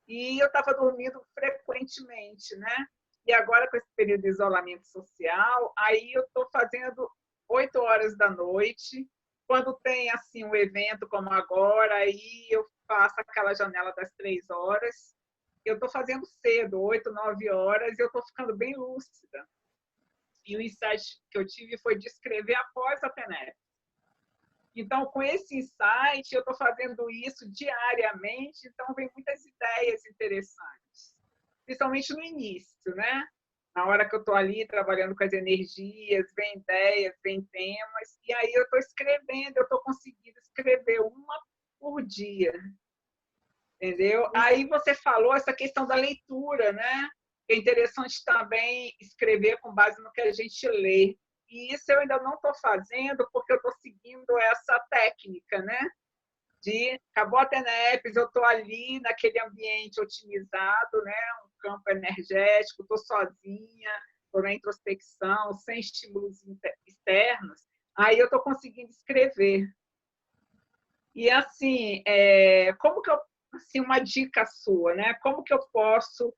e eu estava dormindo frequentemente, né? E agora, com esse período de isolamento social, aí eu estou fazendo 8 horas da noite. Quando tem assim um evento como agora, aí eu faço aquela janela das 3 horas. Eu estou fazendo cedo, 8, 9 horas, e eu estou ficando bem lúcida. E o insight que eu tive foi de escrever após a TENEP. Então, com esse insight, eu estou fazendo isso diariamente, então vem muitas ideias interessantes, principalmente no início, né? Na hora que eu estou ali trabalhando com as energias, vem ideias, vem temas, e aí eu estou escrevendo, eu estou conseguindo escrever uma por dia, entendeu? Aí você falou essa questão da leitura, né? É interessante também escrever com base no que a gente lê. E isso eu ainda não estou fazendo, porque eu estou seguindo essa técnica, né? De acabou a TENEPS, eu estou ali naquele ambiente otimizado, né? Um campo energético, estou sozinha, estou na introspecção, sem estímulos externos, aí eu estou conseguindo escrever. E assim, como que eu, assim, uma dica sua, né? Como que eu posso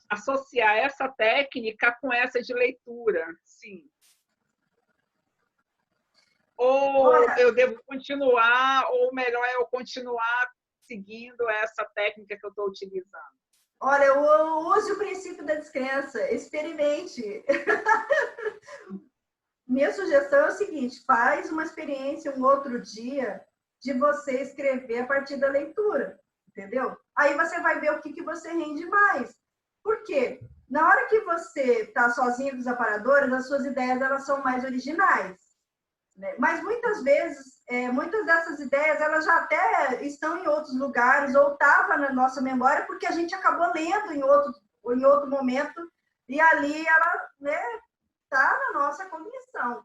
associar essa técnica com essa de leitura? Sim. Ou eu devo continuar, ou melhor é eu continuar seguindo essa técnica que eu estou utilizando? Olha, eu use o princípio da descrença, experimente. Minha sugestão é o seguinte, faz uma experiência um outro dia de você escrever a partir da leitura, entendeu? Aí você vai ver o que você rende mais. Por quê? Na hora que você está sozinho com os aparadores, as suas ideias elas são mais originais. Né? Mas muitas vezes, muitas dessas ideias elas já até estão em outros lugares ou estavam na nossa memória porque a gente acabou lendo em outro momento e ali ela, né, está na nossa cognição.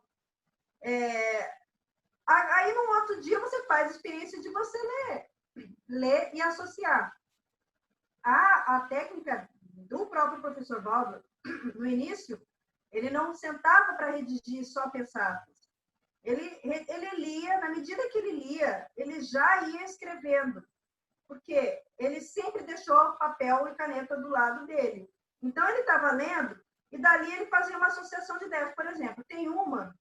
Aí, no outro dia, você faz a experiência de você ler e associar. A técnica do próprio professor Valdo, no início, ele não sentava para redigir só pensatas. Ele lia, na medida que ele lia, ele já ia escrevendo, porque ele sempre deixou papel e caneta do lado dele. Então, ele estava lendo, e dali ele fazia uma associação de ideias. Por exemplo, tem uma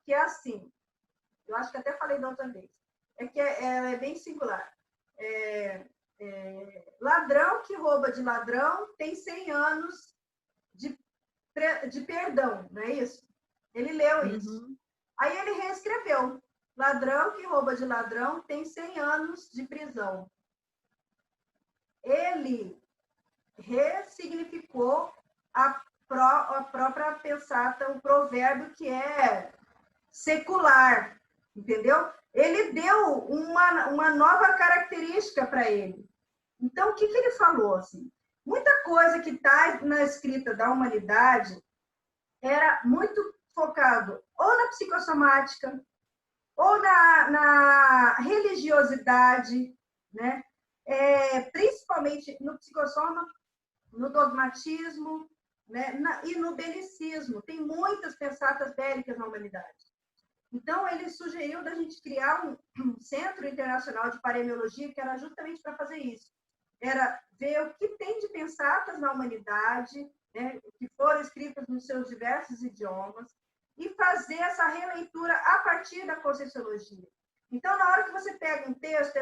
que é assim, eu acho que até falei da outra vez, ela é bem singular. Ladrão que rouba de ladrão tem 100 anos de perdão, não é isso? Ele leu isso. Aí ele reescreveu. Ladrão que rouba de ladrão tem 100 anos de prisão. Ele ressignificou a própria pensata, o provérbio que é secular, entendeu? Ele deu uma nova característica para ele. Então, o que ele falou? Assim? Muita coisa que está na escrita da humanidade era muito focado ou na psicossomática, ou na religiosidade, né? Principalmente no psicossoma, no dogmatismo, né? E no belicismo. Tem muitas pensatas bélicas na humanidade. Então, ele sugeriu da gente criar um centro internacional de paremiologia que era justamente para fazer isso. era ver o que tem de pensatas na humanidade, né, que foram escritas nos seus diversos idiomas, e fazer essa releitura a partir da Conscienciologia. Então, na hora que você pega um texto,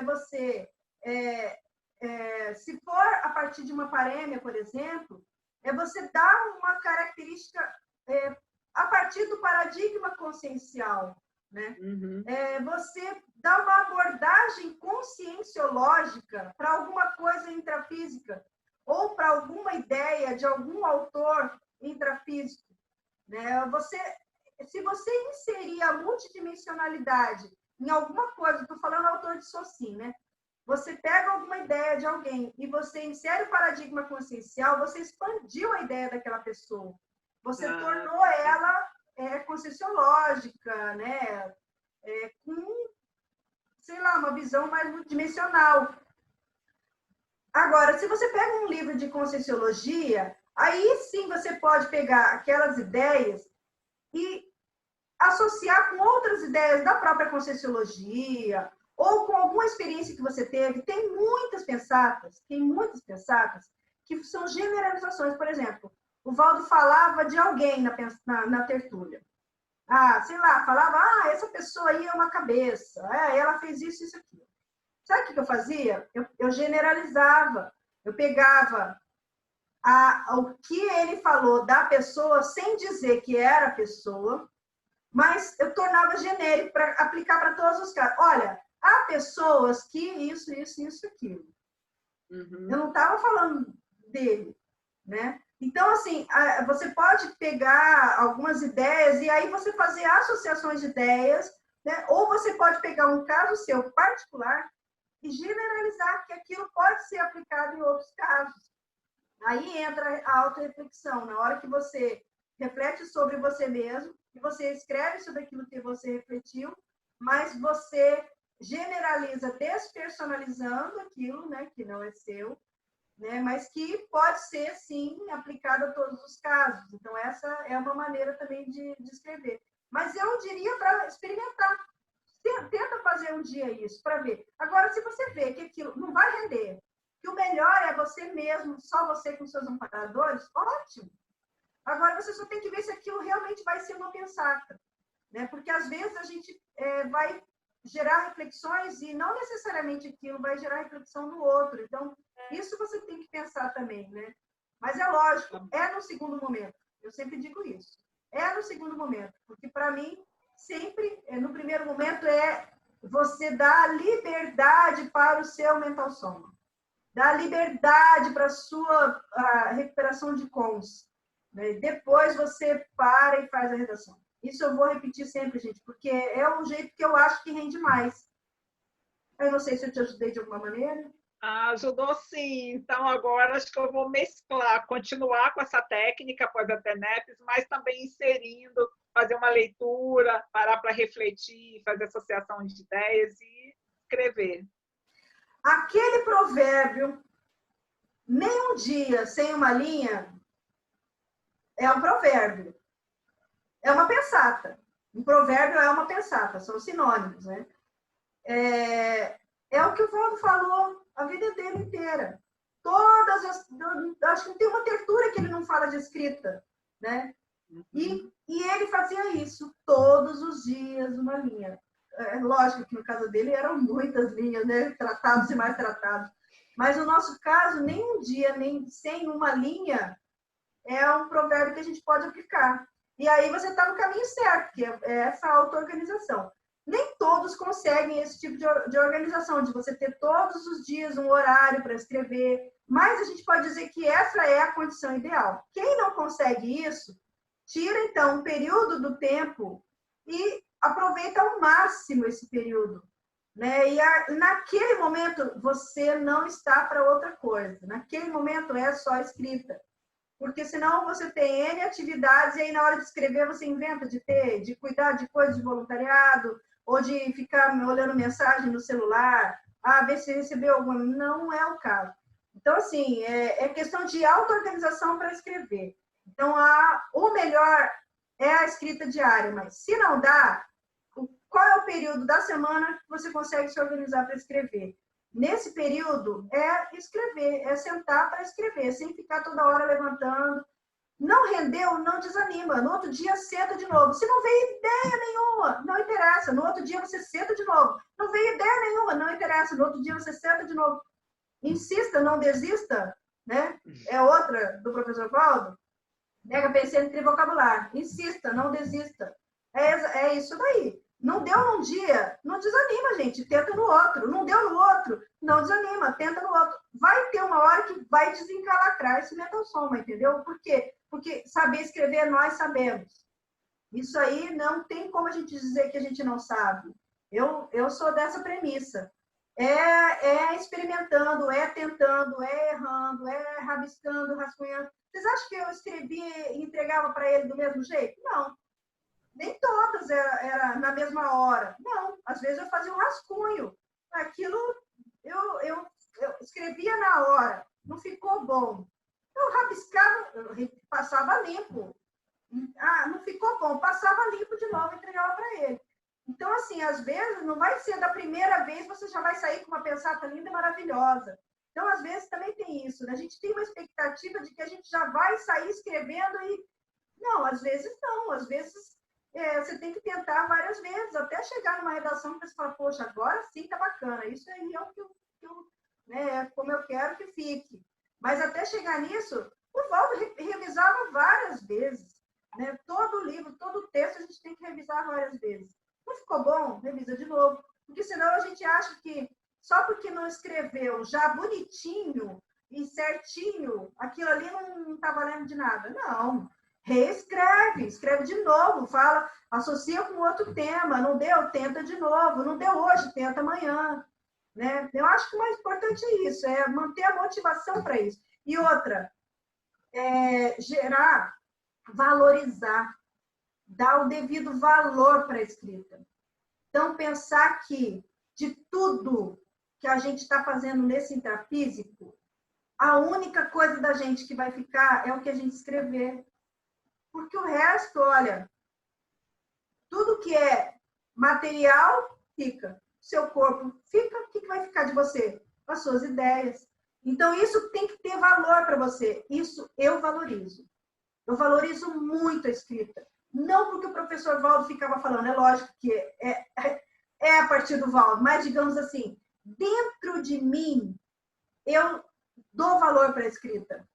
se for a partir de uma parêmia, por exemplo, você dar uma característica a partir do paradigma consciencial, né? Uhum. Você dá uma abordagem conscienciológica para alguma coisa intrafísica ou para alguma ideia de algum autor intrafísico, né? Se você inserir a multidimensionalidade em alguma coisa, estou falando autor de Socin, né? Você pega alguma ideia de alguém e você insere o paradigma consciencial, você expandiu a ideia daquela pessoa. Você tornou ela conscienciológica, né? Com, sei lá, uma visão mais multidimensional. Agora, se você pega um livro de conscienciologia, aí sim você pode pegar aquelas ideias e associar com outras ideias da própria conscienciologia, ou com alguma experiência que você teve. Tem muitas pensatas que são generalizações. Por exemplo, o Valdo falava de alguém na tertúlia. Sei lá, falava, essa pessoa aí é uma cabeça, ela fez isso, isso, aquilo. Sabe o que eu fazia? Eu generalizava, eu pegava o que ele falou da pessoa sem dizer que era a pessoa, mas eu tornava genérico para aplicar para todos os casos. Olha, há pessoas que isso, aquilo. Uhum. Eu não estava falando dele, né? Então, assim, você pode pegar algumas ideias e aí você fazer associações de ideias, né? Ou você pode pegar um caso seu particular e generalizar que aquilo pode ser aplicado em outros casos. Aí entra a autorreflexão. Na hora que você reflete sobre você mesmo, e você escreve sobre aquilo que você refletiu, mas você generaliza despersonalizando aquilo, né, que não é seu, né, mas que pode ser, sim, aplicado a todos os casos. Então, essa é uma maneira também de escrever. Mas eu diria para experimentar. Tenta fazer um dia isso, para ver. Agora, se você vê que aquilo não vai render, que o melhor é você mesmo, só você com seus amparadores, ótimo. Agora, você só tem que ver se aquilo realmente vai ser uma pensata, né? Porque, às vezes, a gente vai gerar reflexões e não necessariamente aquilo vai gerar reflexão no outro. Então, isso você tem que pensar também, né? Mas é lógico, é no segundo momento. Eu sempre digo isso. É no segundo momento. Porque, para mim, sempre, no primeiro momento, você dar liberdade para o seu mental soma. Dar liberdade para a sua recuperação de cons. Né? Depois você para e faz a redação. Isso eu vou repetir sempre, gente, porque é o jeito que eu acho que rende mais. Eu não sei se eu te ajudei de alguma maneira. Ajudou sim. Então, agora acho que eu vou mesclar, continuar com essa técnica após a TENEPS, mas também inserindo, fazer uma leitura, parar para refletir, fazer associação de ideias e escrever. Aquele provérbio, nem um dia sem uma linha, é um provérbio. É uma pensata. Um provérbio é uma pensata, são sinônimos, né? É o que o Valdo falou a vida dele inteira. Acho que não tem uma tertura que ele não fala de escrita, né? E ele fazia isso todos os dias, uma linha. Lógico que no caso dele eram muitas linhas, né? Tratados e mais tratados. Mas no nosso caso, nem um dia, nem sem uma linha, é um provérbio que a gente pode aplicar. E aí você está no caminho certo, que é essa auto-organização. Nem todos conseguem esse tipo de organização, de você ter todos os dias um horário para escrever, mas a gente pode dizer que essa é a condição ideal. Quem não consegue isso, tira então um período do tempo e aproveita ao máximo esse período. Né? E naquele momento você não está para outra coisa. Naquele momento é só escrita. Porque senão você tem N atividades e aí na hora de escrever você inventa de cuidar de coisas de voluntariado ou de ficar olhando mensagem no celular, ver se recebeu alguma. Não é o caso. Então, assim, é questão de auto-organização para escrever. Então, o melhor é a escrita diária, mas se não dá, qual é o período da semana que você consegue se organizar para escrever? nesse período, é escrever, é sentar para escrever, sem ficar toda hora levantando. Não rendeu, não desanima. No outro dia, senta de novo. Se não veio ideia nenhuma, não interessa. No outro dia, você senta de novo. Não veio ideia nenhuma, não interessa. No outro dia, você senta de novo. Insista, não desista, né? É outra do professor Valdo. Mega pensando em ter vocabulário. Insista, não desista. É isso daí. Não deu num dia, não desanima, gente. Tenta no outro. Não deu no outro, não desanima. Tenta no outro. Vai ter uma hora que vai desencalacrar esse mental soma, entendeu? Por quê? Porque saber escrever nós sabemos. Isso aí não tem como a gente dizer que a gente não sabe. Eu sou dessa premissa. É experimentando, é tentando, é errando, é rabiscando, rascunhando. Vocês acham que eu escrevia e entregava para ele do mesmo jeito? Não. Nem todas era na mesma hora. Não. Às vezes eu fazia um rascunho. Aquilo eu escrevia na hora. Não ficou bom. Eu rabiscava, eu passava limpo. Ah, não ficou bom. Passava limpo de novo e entregava para ele. Então, assim, às vezes, não vai ser da primeira vez você já vai sair com uma pensata linda e maravilhosa. Então, às vezes, também tem isso, né? A gente tem uma expectativa de que a gente já vai sair escrevendo e... Não, às vezes não. Às vezes, você tem que tentar várias vezes, até chegar numa redação que você fala, poxa, agora sim tá bacana. Isso aí é o que né, como eu quero que fique. Mas até chegar nisso, o Valdo revisava várias vezes. Né? Todo o livro, todo o texto, a gente tem que revisar várias vezes. Não ficou bom? Revisa de novo. Porque senão a gente acha que só porque não escreveu já bonitinho e certinho, aquilo ali não está valendo de nada. Não. Reescreve, escreve de novo, fala, associa com outro tema. Não deu? Tenta de novo. Não deu hoje? Tenta amanhã. Né? Eu acho que o mais importante é isso, é manter a motivação para isso. E outra, gerar, valorizar, dar o devido valor para a escrita. Então, pensar que de tudo que a gente está fazendo nesse intrafísico, a única coisa da gente que vai ficar é o que a gente escrever. Porque o resto, olha, tudo que é material fica. Seu corpo fica, o que vai ficar de você? As suas ideias. Então, isso tem que ter valor para você. Isso eu valorizo. Eu valorizo muito a escrita. Não porque o professor Valdo ficava falando, é lógico que é a partir do Valdo, mas, digamos assim, dentro de mim, eu dou valor para a escrita.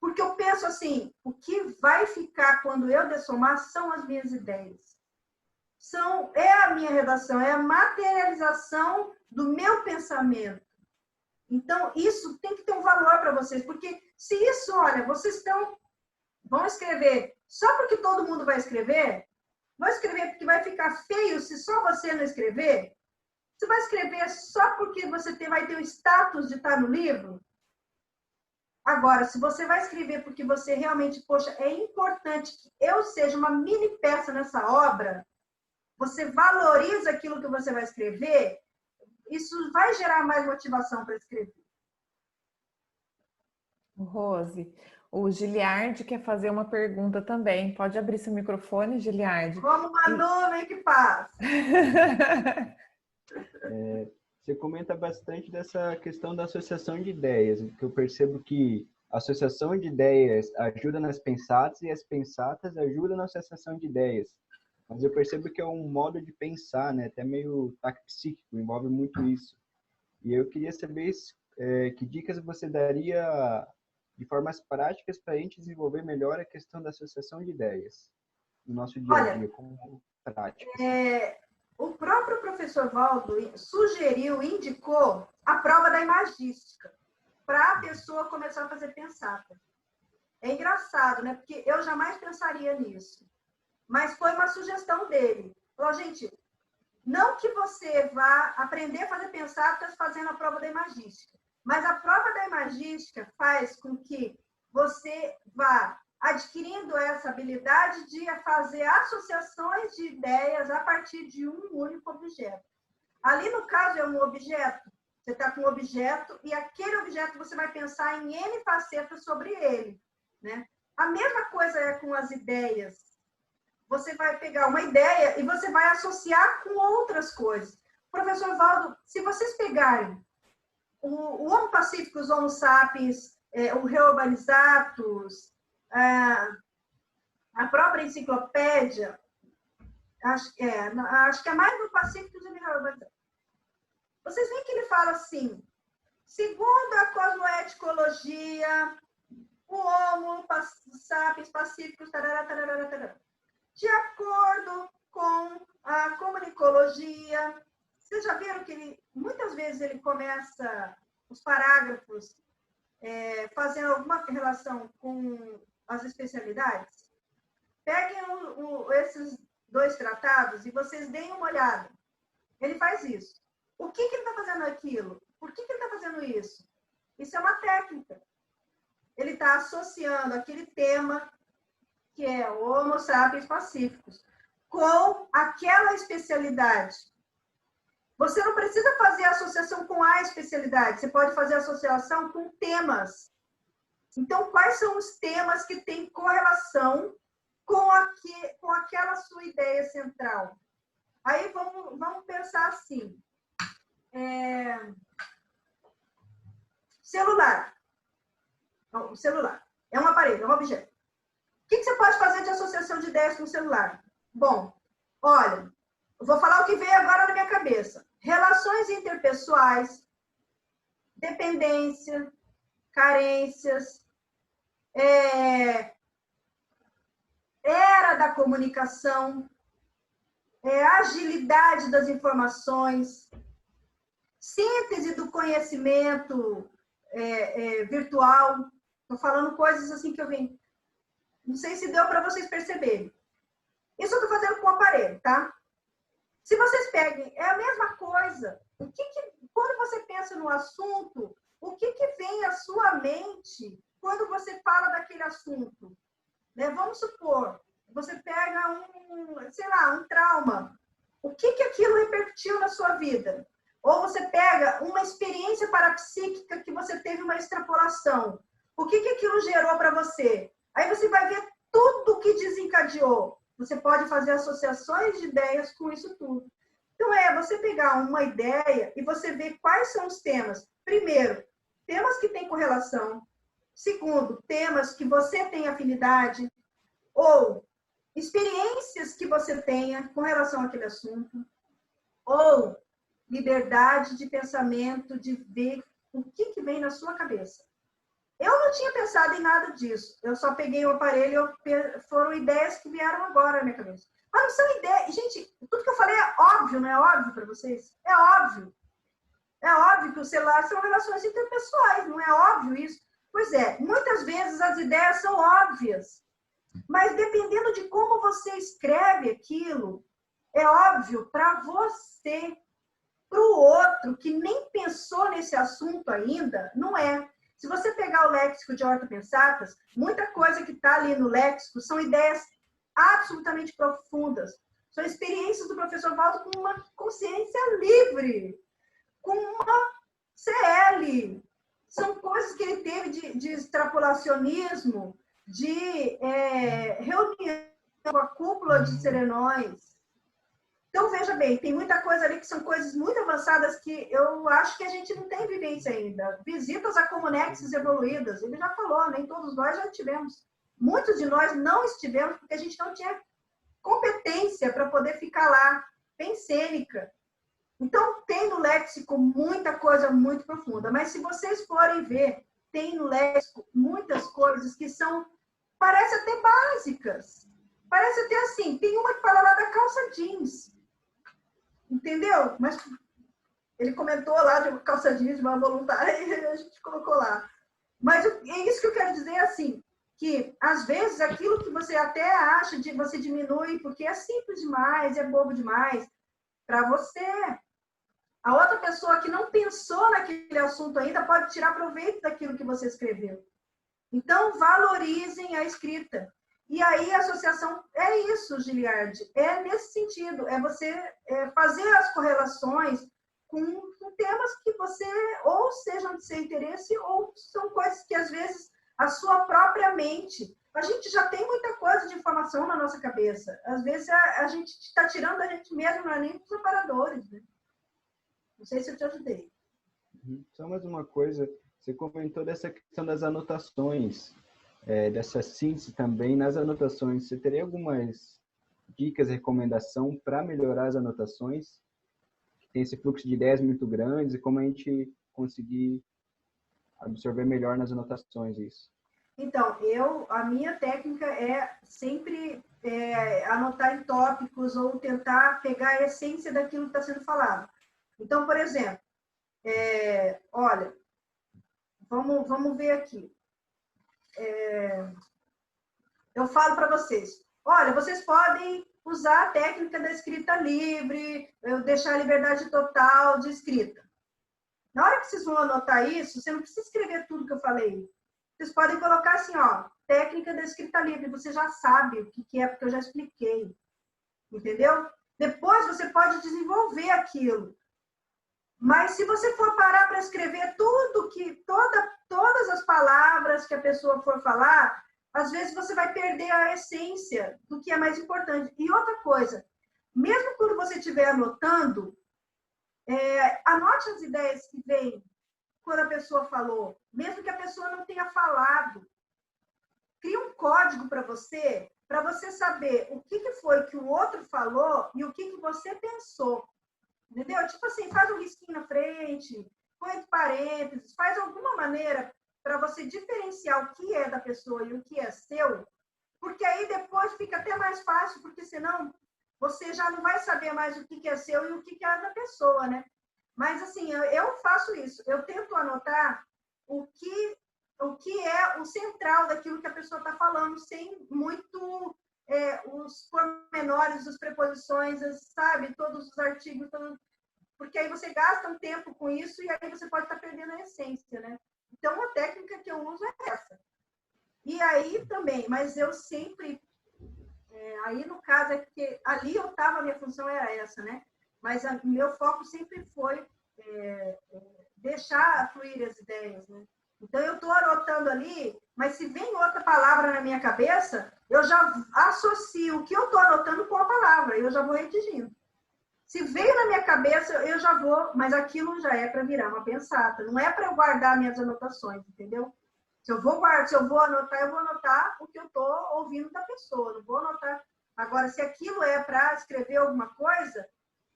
Porque eu penso assim, o que vai ficar quando eu dessomar são as minhas ideias. É a minha redação, é a materialização do meu pensamento. Então, isso tem que ter um valor para vocês, porque se isso, olha, vocês vão escrever só porque todo mundo vai escrever, vão escrever porque vai ficar feio se só você não escrever, você vai escrever só porque você vai ter o status de estar no livro. Agora, se você vai escrever porque você realmente, poxa, é importante que eu seja uma mini peça nessa obra, você valoriza aquilo que você vai escrever, isso vai gerar mais motivação para escrever. Rose, o Giliard quer fazer uma pergunta também. Pode abrir seu microfone, Giliard? Como uma nuvem que passa. Você comenta bastante dessa questão da associação de ideias, que eu percebo que a associação de ideias ajuda nas pensatas e as pensatas ajudam na associação de ideias. Mas eu percebo que é um modo de pensar, né? Até meio psíquico, envolve muito isso. E eu queria saber que dicas você daria de formas práticas para a gente desenvolver melhor a questão da associação de ideias no nosso dia a dia, como práticas. O próprio professor Valdo sugeriu, indicou a prova da imagística para a pessoa começar a fazer pensata. É engraçado, né? Porque eu jamais pensaria nisso. Mas foi uma sugestão dele. Falou, gente, não que você vá aprender a fazer pensatas fazendo a prova da imagística, mas a prova da imagística faz com que você vá adquirindo essa habilidade de fazer associações de ideias a partir de um único objeto. Ali, no caso, é um objeto. Você está com um objeto e aquele objeto você vai pensar em N facetas sobre ele. Né? A mesma coisa é com as ideias. Você vai pegar uma ideia e você vai associar com outras coisas. professor Valdo, se vocês pegarem o Homo Pacíficos, Homo Sapiens, o Reurbanizatus, a própria enciclopédia, acho que é mais no Pacíficos do que no Reurbanizatus. Vocês veem que ele fala assim, segundo a cosmoeticologia, o Homo Sapiens Pacíficos, tarará, tarará, tarará, de acordo com a comunicologia. Vocês já viram que muitas vezes ele começa os parágrafos fazendo alguma relação com as especialidades? Peguem esses 2 tratados e vocês deem uma olhada. Ele faz isso. O que ele está fazendo aquilo? Por que ele está fazendo isso? Isso é uma técnica. Ele está associando aquele tema, que é o Homo sapiens pacíficos, com aquela especialidade. Você não precisa fazer associação com a especialidade, você pode fazer associação com temas. Então, quais são os temas que têm correlação com aquela sua ideia central? Aí vamos pensar assim. Celular. O celular é um aparelho, é um objeto. O que você pode fazer de associação de ideias com o celular? Bom, olha, eu vou falar o que veio agora na minha cabeça. Relações interpessoais, dependência, carências, era da comunicação, agilidade das informações, síntese do conhecimento virtual. Estou falando coisas assim que eu venho. Não sei se deu para vocês perceberem. Isso eu estou fazendo com o aparelho, tá? Se vocês peguem, é a mesma coisa. Quando você pensa no assunto, o que vem à sua mente quando você fala daquele assunto? Né? Vamos supor, você pega um trauma. O que aquilo repercutiu na sua vida? Ou você pega uma experiência parapsíquica que você teve uma extrapolação. O que aquilo gerou para você? Aí você vai ver tudo que desencadeou. Você pode fazer associações de ideias com isso tudo. Então, você pegar uma ideia e você ver quais são os temas. Primeiro, temas que têm correlação. Segundo, temas que você tem afinidade. Ou experiências que você tenha com relação àquele assunto. Ou liberdade de pensamento, de ver o que vem na sua cabeça. Eu não tinha pensado em nada disso. Eu só peguei o aparelho e foram ideias que vieram agora na minha cabeça. Mas não são ideias... Gente, tudo que eu falei é óbvio, não é óbvio para vocês? É óbvio. É óbvio que o celular são relações interpessoais, não é óbvio isso? Pois é, muitas vezes as ideias são óbvias. Mas dependendo de como você escreve aquilo, é óbvio para você. Para o outro que nem pensou nesse assunto ainda, não é. Se você pegar o léxico de Horta Pensatas, muita coisa que está ali no léxico são ideias absolutamente profundas. São experiências do professor Valdo com uma consciência livre, com uma CL. São coisas que ele teve de extrapolacionismo, de reunião com a cúpula de serenões. Então, veja bem, tem muita coisa ali que são coisas muito avançadas que eu acho que a gente não tem vivência ainda. Visitas a comunexes evoluídas, ele já falou, nem todos nós já tivemos. Muitos de nós não estivemos porque a gente não tinha competência para poder ficar lá, bem cênica. Então, tem no léxico muita coisa muito profunda, mas se vocês forem ver, tem no léxico muitas coisas que são, parece até básicas. Parece até assim, tem uma que fala lá da calça jeans. Entendeu? Mas ele comentou lá de calça jeans, uma voluntária, e a gente colocou lá. Mas é isso que eu quero dizer, assim, que às vezes aquilo que você até acha, você diminui porque é simples demais, é bobo demais, para você. A outra pessoa que não pensou naquele assunto ainda pode tirar proveito daquilo que você escreveu. Então, valorizem a escrita. E aí, a associação é isso, Giliardi. É nesse sentido. É você fazer as correlações com temas que você ou sejam de seu interesse ou são coisas que, às vezes, a sua própria mente... A gente já tem muita coisa de informação na nossa cabeça. Às vezes, a gente está tirando da gente mesmo, não é nem dos operadores, né? Não sei se eu te ajudei. Só mais uma coisa, você comentou dessa questão das anotações, dessa síntese também nas anotações. Você teria algumas dicas, recomendação para melhorar as anotações? Tem esse fluxo de ideias muito grandes e como a gente conseguir absorver melhor nas anotações isso? Então, a minha técnica é sempre anotar em tópicos ou tentar pegar a essência daquilo que está sendo falado. Então, por exemplo, olha, vamos ver aqui. Eu falo para vocês, olha, vocês podem usar a técnica da escrita livre, deixar a liberdade total de escrita. Na hora que vocês vão anotar isso, você não precisa escrever tudo que eu falei. Vocês podem colocar assim, ó, técnica da escrita livre. Você já sabe o que é, porque eu já expliquei. Entendeu? Depois você pode desenvolver aquilo. Mas se você for parar para escrever todas as palavras que a pessoa for falar, às vezes você vai perder a essência do que é mais importante. E outra coisa, mesmo quando você estiver anotando, anote as ideias que vêm quando a pessoa falou, mesmo que a pessoa não tenha falado. Cria um código para você saber o que foi que o outro falou e o que você pensou. Entendeu? Tipo assim, faz um risquinho na frente, põe entre parênteses, faz alguma maneira para você diferenciar o que é da pessoa e o que é seu, porque aí depois fica até mais fácil, porque senão você já não vai saber mais o que é seu e o que é da pessoa, né? Mas, assim, eu faço isso. Eu tento anotar o que é o central daquilo que a pessoa está falando, sem muito os pormenores, as preposições, sabe? Todos os artigos, porque aí você gasta um tempo com isso e aí você pode estar perdendo a essência, né? Então, a técnica que eu uso é essa. E aí também, mas eu sempre... aí, no caso, é que ali a minha função era essa, né? Mas meu foco sempre foi deixar fluir as ideias, né? Então, eu estou anotando ali, mas se vem outra palavra na minha cabeça, eu já associo o que eu estou anotando com a palavra, eu já vou redigindo. Se veio na minha cabeça, eu já vou, mas aquilo já é para virar uma pensata, não é para eu guardar minhas anotações, entendeu? Se eu vou anotar, eu vou anotar o que eu estou ouvindo da pessoa, não vou anotar. Agora, se aquilo é para escrever alguma coisa,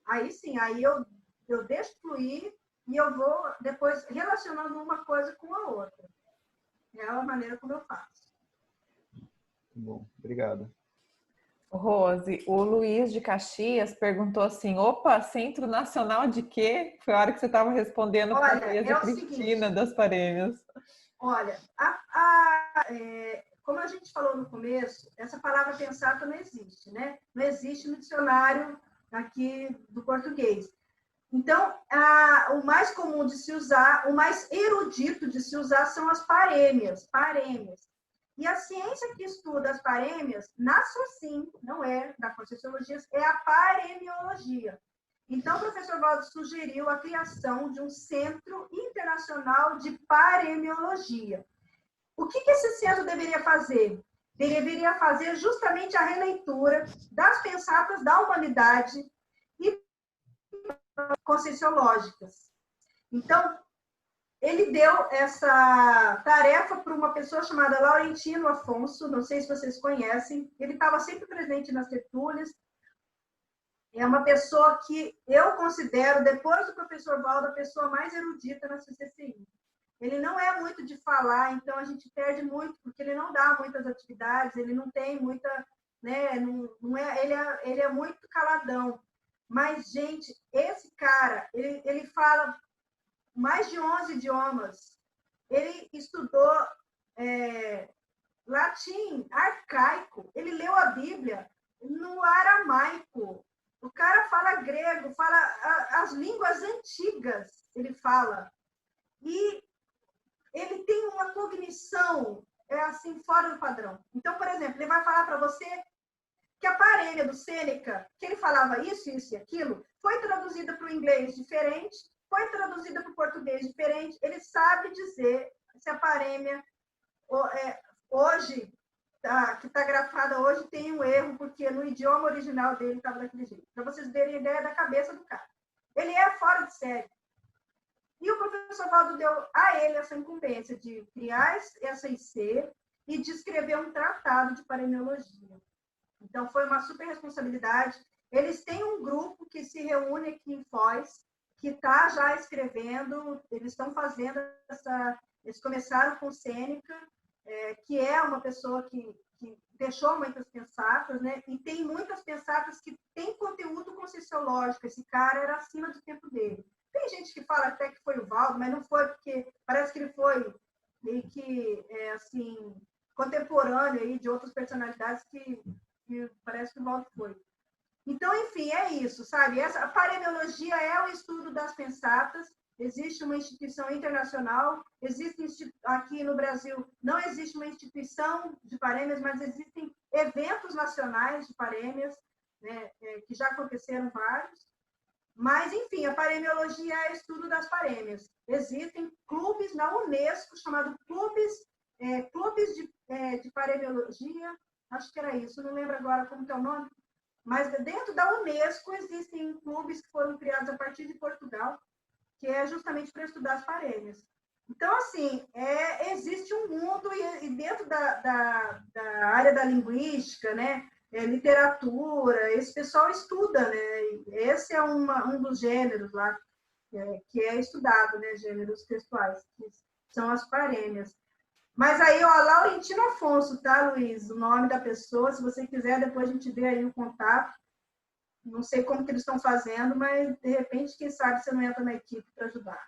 aí sim, aí eu deixo fluir e eu vou depois relacionando uma coisa com a outra. É a maneira como eu faço. Bom, obrigado. Rose, o Luiz de Caxias perguntou assim, opa, Centro Nacional de quê? Foi a hora que você estava respondendo para a Cristina das Parêmios. Olha, como a gente falou no começo, essa palavra pensata não existe, né? Não existe no dicionário aqui do português. Então, o mais comum de se usar, o mais erudito de se usar são as parêmias. E a ciência que estuda as parêmias, na SOCIM, não é da Conscienciologia, é a paremiologia. Então, o professor Valdo sugeriu a criação de um Centro Internacional de Paremiologia. O que esse centro deveria fazer? Deveria fazer justamente a releitura das pensatas da humanidade e conscienciológicas. Então, ele deu essa tarefa para uma pessoa chamada Laurentino Afonso, não sei se vocês conhecem, ele estava sempre presente nas tertúlias, é uma pessoa que eu considero, depois do professor Valdo, a pessoa mais erudita na CCCI. Ele não é muito de falar, então a gente perde muito, porque ele não dá muitas atividades, ele não tem muita, né, ele é muito caladão. Mas, gente, esse cara, ele fala mais de 11 idiomas. Ele estudou latim, arcaico. Ele leu a Bíblia no aramaico. O cara fala grego, fala as línguas antigas, ele fala. E ele tem uma cognição, assim, fora do padrão. Então, por exemplo, ele vai falar para você que a parêmia do Sêneca, que ele falava isso, isso e aquilo, foi traduzida para o inglês diferente, foi traduzida para o português diferente. Ele sabe dizer se a parêmia hoje, que está grafada hoje, tem um erro, porque no idioma original dele estava daquele jeito. Para vocês terem ideia da cabeça do cara. Ele é fora de série. E o professor Valdo deu a ele essa incumbência de criar essa IC e de escrever um tratado de paremiologia. Então, foi uma super responsabilidade. Eles têm um grupo que se reúne aqui em Foz, que está já escrevendo, eles estão fazendo eles começaram com Sêneca, que é uma pessoa que deixou muitas pensatas, né? E tem muitas pensatas que têm conteúdo conscienciológico. Esse cara era acima do tempo dele. Tem gente que fala até que foi o Valdo, mas não foi, porque parece que ele foi meio que, assim, contemporâneo aí de outras personalidades que parece que o Valdo foi. Então, enfim, é isso, sabe? A paremiologia é o estudo das pensatas. Existe uma instituição internacional, aqui no Brasil não existe uma instituição de parêmias, mas existem eventos nacionais de parêmias, né, que já aconteceram vários. Mas, enfim, a paremiologia é o estudo das parêmias. Existem clubes na Unesco, chamados clubes de paremiologia, acho que era isso, não lembro agora como que é o nome, mas dentro da Unesco existem clubes que foram criados a partir de Portugal, que é justamente para estudar as parêmias. Então, assim, existe um mundo, e dentro da área da linguística, né, literatura, esse pessoal estuda, né? Esse é um dos gêneros lá, que é estudado, né, gêneros textuais, que são as parêmias. Mas aí, ó, Laurentino Afonso, tá, Luiz? O nome da pessoa, se você quiser, depois a gente vê aí o contato. Não sei como que eles estão fazendo, mas, de repente, quem sabe você não entra na equipe para ajudar.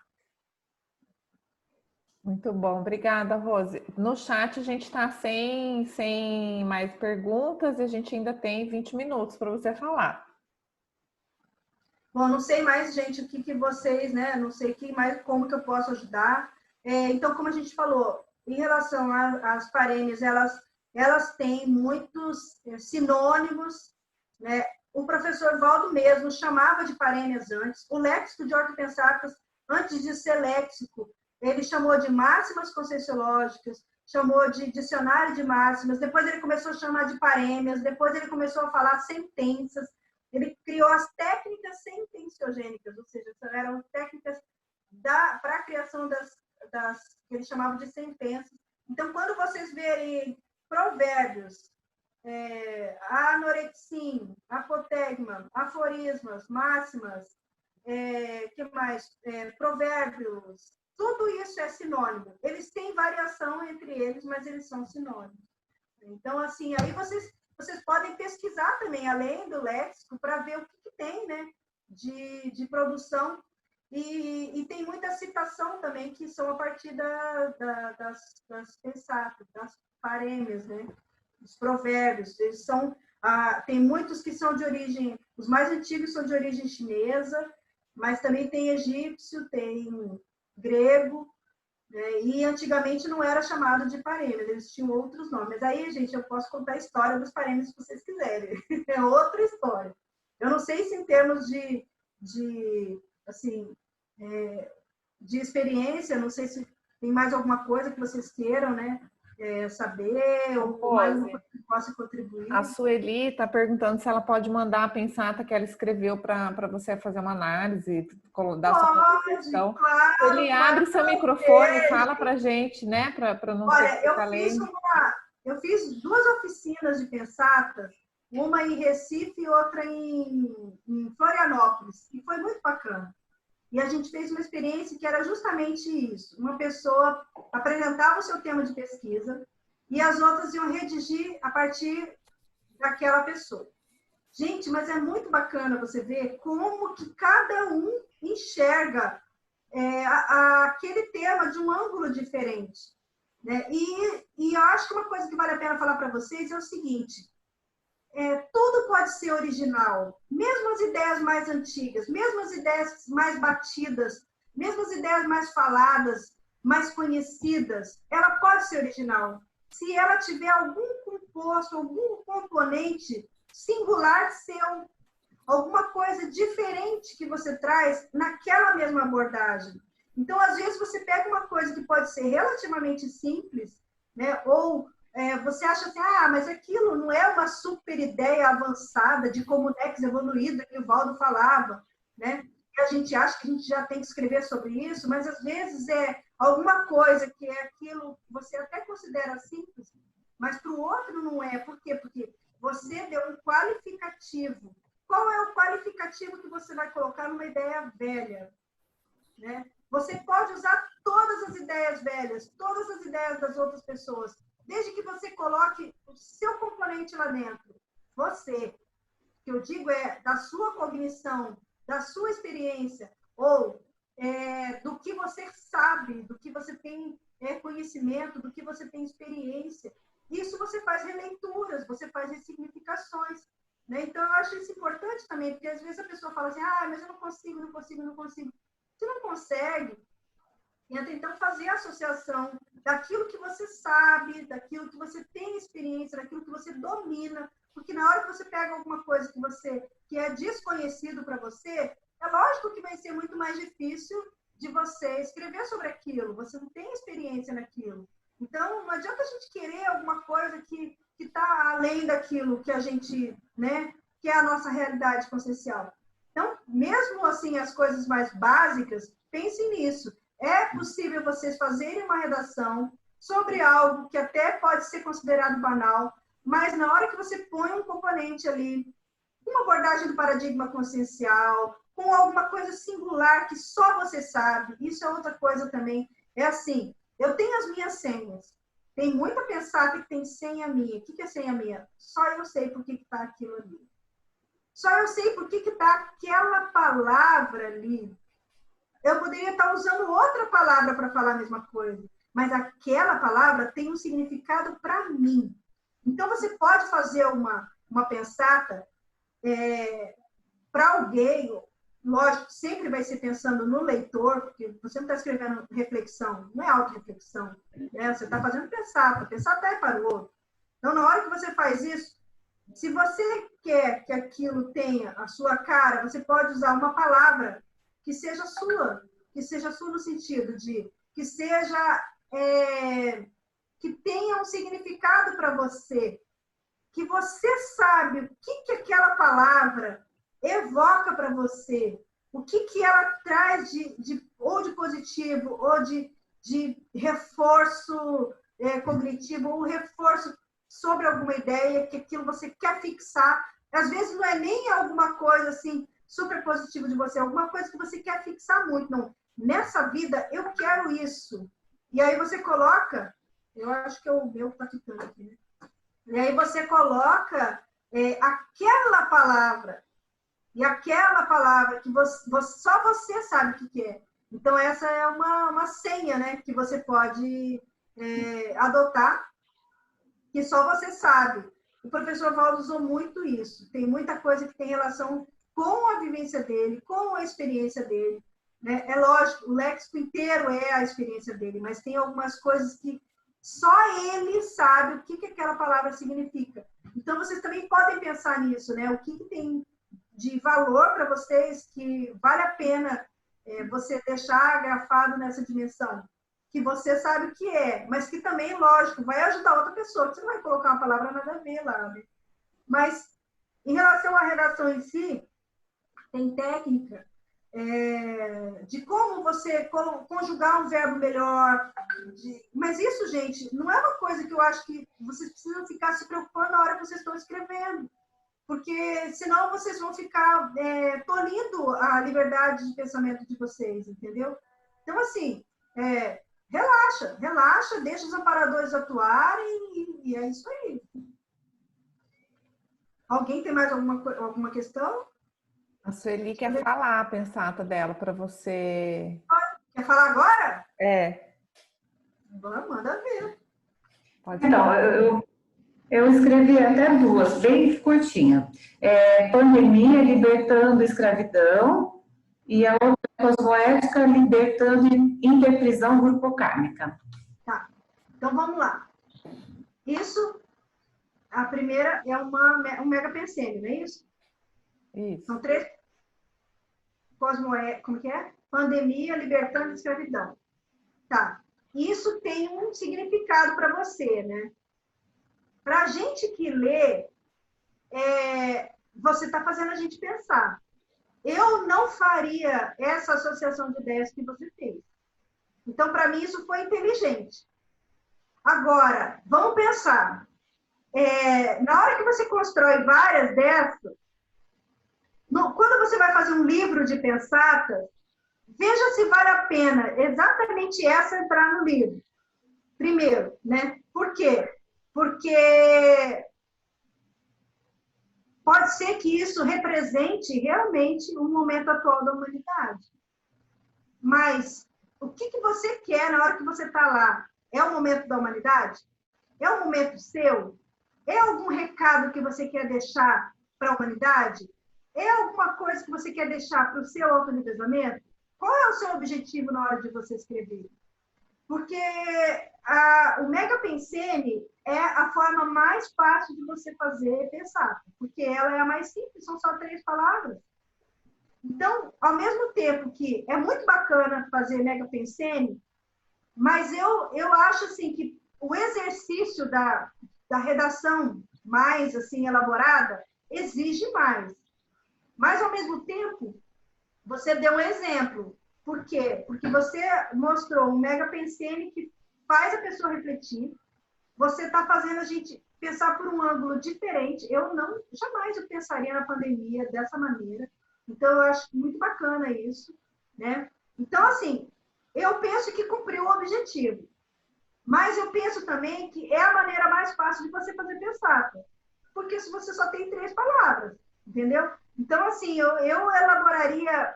Muito bom, obrigada, Rose. No chat a gente está sem mais perguntas e a gente ainda tem 20 minutos para você falar. Bom, não sei mais, gente, o que vocês, né? Não sei como que eu posso ajudar. Então, como a gente falou, em relação às parêmias, elas têm muitos sinônimos, né? O professor Valdo mesmo chamava de parêmias antes. O léxico de ortopensatas, antes de ser léxico, ele chamou de máximas conscienciológicas, chamou de dicionário de máximas, depois ele começou a chamar de parêmias, depois ele começou a falar sentenças, ele criou as técnicas sentenciogênicas, ou seja, eram técnicas para a criação das que ele chamava de sentenças. Então, quando vocês verem provérbios, anorexim, apotegma, aforismas, máximas, que mais? Provérbios, tudo isso é sinônimo. Eles têm variação entre eles, mas eles são sinônimos. Então, assim, aí vocês podem pesquisar também, além do léxico, para ver o que tem, né, de produção. E tem muita citação também, que são a partir das pensatas, das parêmias, né? Os provérbios. Eles tem muitos que são de origem, os mais antigos são de origem chinesa, mas também tem egípcio, tem grego, né? E antigamente não era chamado de parêmias, eles tinham outros nomes. Mas aí, gente, eu posso contar a história dos parêmias se vocês quiserem. É outra história. Eu não sei se em termos de experiência, não sei se tem mais alguma coisa que vocês queiram, né, saber, ou mais alguma coisa que possa contribuir. A Sueli está perguntando se ela pode mandar a pensata que ela escreveu para você fazer uma análise, dar sua contribuição. Claro, Ele abre seu microfone e fala para a gente, né, para não ter que ficar lendo. Eu fiz 2 oficinas de pensatas, uma em Recife e outra em Florianópolis, e foi muito bacana. E a gente fez uma experiência que era justamente isso. Uma pessoa apresentava o seu tema de pesquisa e as outras iam redigir a partir daquela pessoa. Gente, mas é muito bacana você ver como que cada um enxerga aquele tema de um ângulo diferente, né? E eu acho que uma coisa que vale a pena falar para vocês é o seguinte: tudo pode ser original, mesmo as ideias mais antigas, mesmo as ideias mais batidas, mesmo as ideias mais faladas, mais conhecidas, ela pode ser original. Se ela tiver algum composto, algum componente singular seu, alguma coisa diferente que você traz naquela mesma abordagem. Então, às vezes, você pega uma coisa que pode ser relativamente simples, né? Ou você acha assim, mas aquilo não é uma super ideia avançada de comunex evoluída que o Valdo falava, né? a gente acha que a gente já tem que escrever sobre isso, mas às vezes é alguma coisa que é aquilo que você até considera simples, mas para o outro não é. Por quê? Porque você deu um qualificativo. Qual é o qualificativo que você vai colocar numa ideia velha? Né? Você pode usar todas as ideias velhas, todas as ideias das outras pessoas, desde que você coloque o seu componente lá dentro. Você, que eu digo é da sua cognição, da sua experiência, ou do que você sabe, do que você tem conhecimento, do que você tem experiência. Isso você faz releituras, você faz ressignificações. Né? Então, eu acho isso importante também, porque às vezes a pessoa fala assim, mas eu não consigo. Você não consegue, tenta então fazer a associação daquilo que você sabe, daquilo que você tem experiência, daquilo que você domina, porque na hora que você pega alguma coisa que é desconhecido para você, é lógico que vai ser muito mais difícil de você escrever sobre aquilo, você não tem experiência naquilo. Então, não adianta a gente querer alguma coisa que está além daquilo que a gente, né, que é a nossa realidade consciencial. Então, mesmo assim, as coisas mais básicas, pensem nisso. É possível vocês fazerem uma redação sobre algo que até pode ser considerado banal, mas na hora que você põe um componente ali, uma abordagem do paradigma consciencial, com alguma coisa singular que só você sabe, isso é outra coisa também. É assim, eu tenho as minhas senhas. Tem muita pensata que tem senha minha. O que é senha minha? Só eu sei por que está aquilo ali. Só eu sei por que está aquela palavra ali. Eu poderia estar usando outra palavra para falar a mesma coisa, mas aquela palavra tem um significado para mim. Então, você pode fazer uma pensata para alguém, lógico, sempre vai ser pensando no leitor, porque você não está escrevendo reflexão, não é auto-reflexão, né? Você está fazendo pensata é para o outro. Então, na hora que você faz isso, se você quer que aquilo tenha a sua cara, você pode usar uma palavra que seja sua no sentido de que seja, que tenha um significado para você, que você sabe o que aquela palavra evoca para você, o que ela traz ou de positivo, ou de reforço cognitivo, ou reforço sobre alguma ideia, que aquilo você quer fixar. Às vezes não é nem alguma coisa assim super positiva de você, alguma coisa que você quer fixar muito. Não, nessa vida eu quero isso. E aí você coloca, eu acho que é o meu que está ficando aqui, né? E aí você coloca aquela palavra, e aquela palavra que só você sabe o que é. Então, essa é uma senha, né, que você pode adotar, que só você sabe. O professor Valdo usou muito isso. Tem muita coisa que tem relação com a vivência dele, com a experiência dele. Né? É lógico, o léxico inteiro é a experiência dele, mas tem algumas coisas que só ele sabe o que aquela palavra significa. Então, vocês também podem pensar nisso, né? O que tem de valor para vocês que vale a pena você deixar grafado nessa dimensão, que você sabe o que é, mas que também, lógico, vai ajudar outra pessoa, que você não vai colocar uma palavra nada a ver lá, né? Mas, em relação à redação em si, tem técnica de como você conjugar um verbo melhor. Mas isso, gente, não é uma coisa que eu acho que vocês precisam ficar se preocupando na hora que vocês estão escrevendo. Porque senão vocês vão ficar tolhindo a liberdade de pensamento de vocês, entendeu? Então, assim, relaxa, deixa os amparadores atuarem e é isso aí. Alguém tem mais alguma questão? A Sueli quer falar a pensata dela para você. Quer falar agora? Agora manda ver. Pode então, eu escrevi até duas, bem curtinha. Pandemia libertando escravidão e a outra cosmoética libertando interprisão grupocármica. Tá, então vamos lá. Isso, a primeira é um megapensêmio, não é isso? Isso. São 3 como que é? Pandemia libertando escravidão. Tá, isso tem um significado para você, né? Para a gente que lê, você está fazendo a gente pensar. eu não faria essa associação de ideias que você fez. Então, para mim, isso foi inteligente. Agora, vamos pensar. Na hora que você constrói várias dessas, quando você vai fazer um livro de pensatas, veja se vale a pena exatamente essa entrar no livro. Primeiro, né? Por quê? Porque pode ser que isso represente realmente o momento atual da humanidade. Mas o que você quer na hora que você está lá? É o momento da humanidade? É o momento seu? É algum recado que você quer deixar para a humanidade? É alguma coisa que você quer deixar para o seu autonivelamento? Qual é o seu objetivo na hora de você escrever? Porque o Mega Pensene é a forma mais fácil de você fazer pensar, porque ela é a mais simples, são só 3 palavras. Então, ao mesmo tempo que é muito bacana fazer Mega Pensene, mas eu acho assim que o exercício da redação mais assim elaborada exige mais. Mas, ao mesmo tempo, você deu um exemplo. Por quê? Porque você mostrou um Mega Pensene que faz a pessoa refletir. Você está fazendo a gente pensar por um ângulo diferente. Jamais eu pensaria na pandemia dessa maneira. Então, eu acho muito bacana isso, né? Então, assim, eu penso que cumpriu o objetivo. Mas eu penso também que é a maneira mais fácil de você fazer pensar. Porque se você só tem 3 palavras, entendeu? Então, assim, eu elaboraria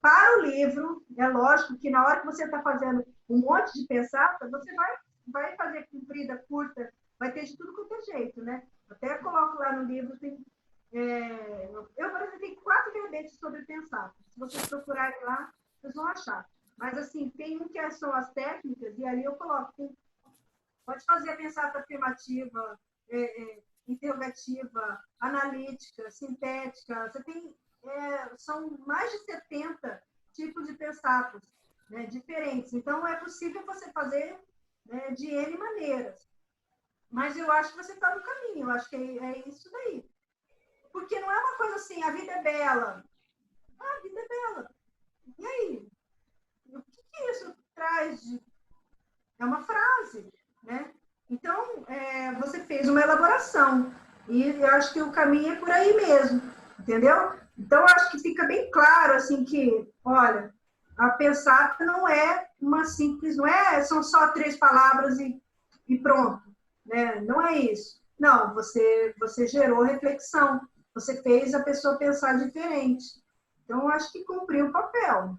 para o livro. É lógico que na hora que você está fazendo um monte de pensar, você vai fazer comprida, curta, vai ter de tudo quanto é jeito, né? Até coloco lá no livro, eu apresentei 4 verbetes sobre pensar. Se vocês procurarem lá, vocês vão achar. Mas, assim, tem um que são as técnicas, e ali eu coloco. Pode fazer a pensata afirmativa, interrogativa, analítica, sintética. Você tem, são mais de 70 tipos de pensatas, né, diferentes. Então, é possível você fazer, né, de N maneiras. Mas eu acho que você está no caminho, eu acho que é isso daí. Porque não é uma coisa assim, a vida é bela. A vida é bela. E aí? O que isso traz de... É uma frase, né? Então, você fez uma elaboração. E eu acho que o caminho é por aí mesmo, entendeu? Então, eu acho que fica bem claro, assim, que, olha, a pensata não é uma simples, são só 3 palavras e pronto, né? Não é isso. Não, você gerou reflexão, você fez a pessoa pensar diferente. Então, eu acho que cumpriu o papel.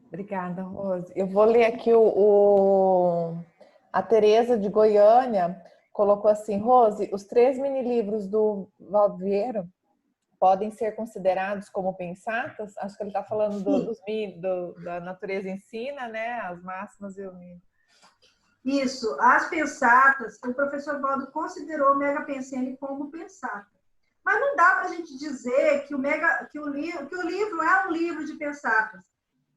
Obrigada, Rose. Eu vou ler aqui a Tereza de Goiânia colocou assim: Rose, os 3 mini-livros do Valdo Vieira podem ser considerados como pensatas? Acho que ele está falando da natureza ensina, né? As máximas e o mínimo. Isso, as pensatas, o professor Valdo considerou o Mega Pensene como pensata. Mas não dá para a gente dizer que o livro é um livro de pensatas.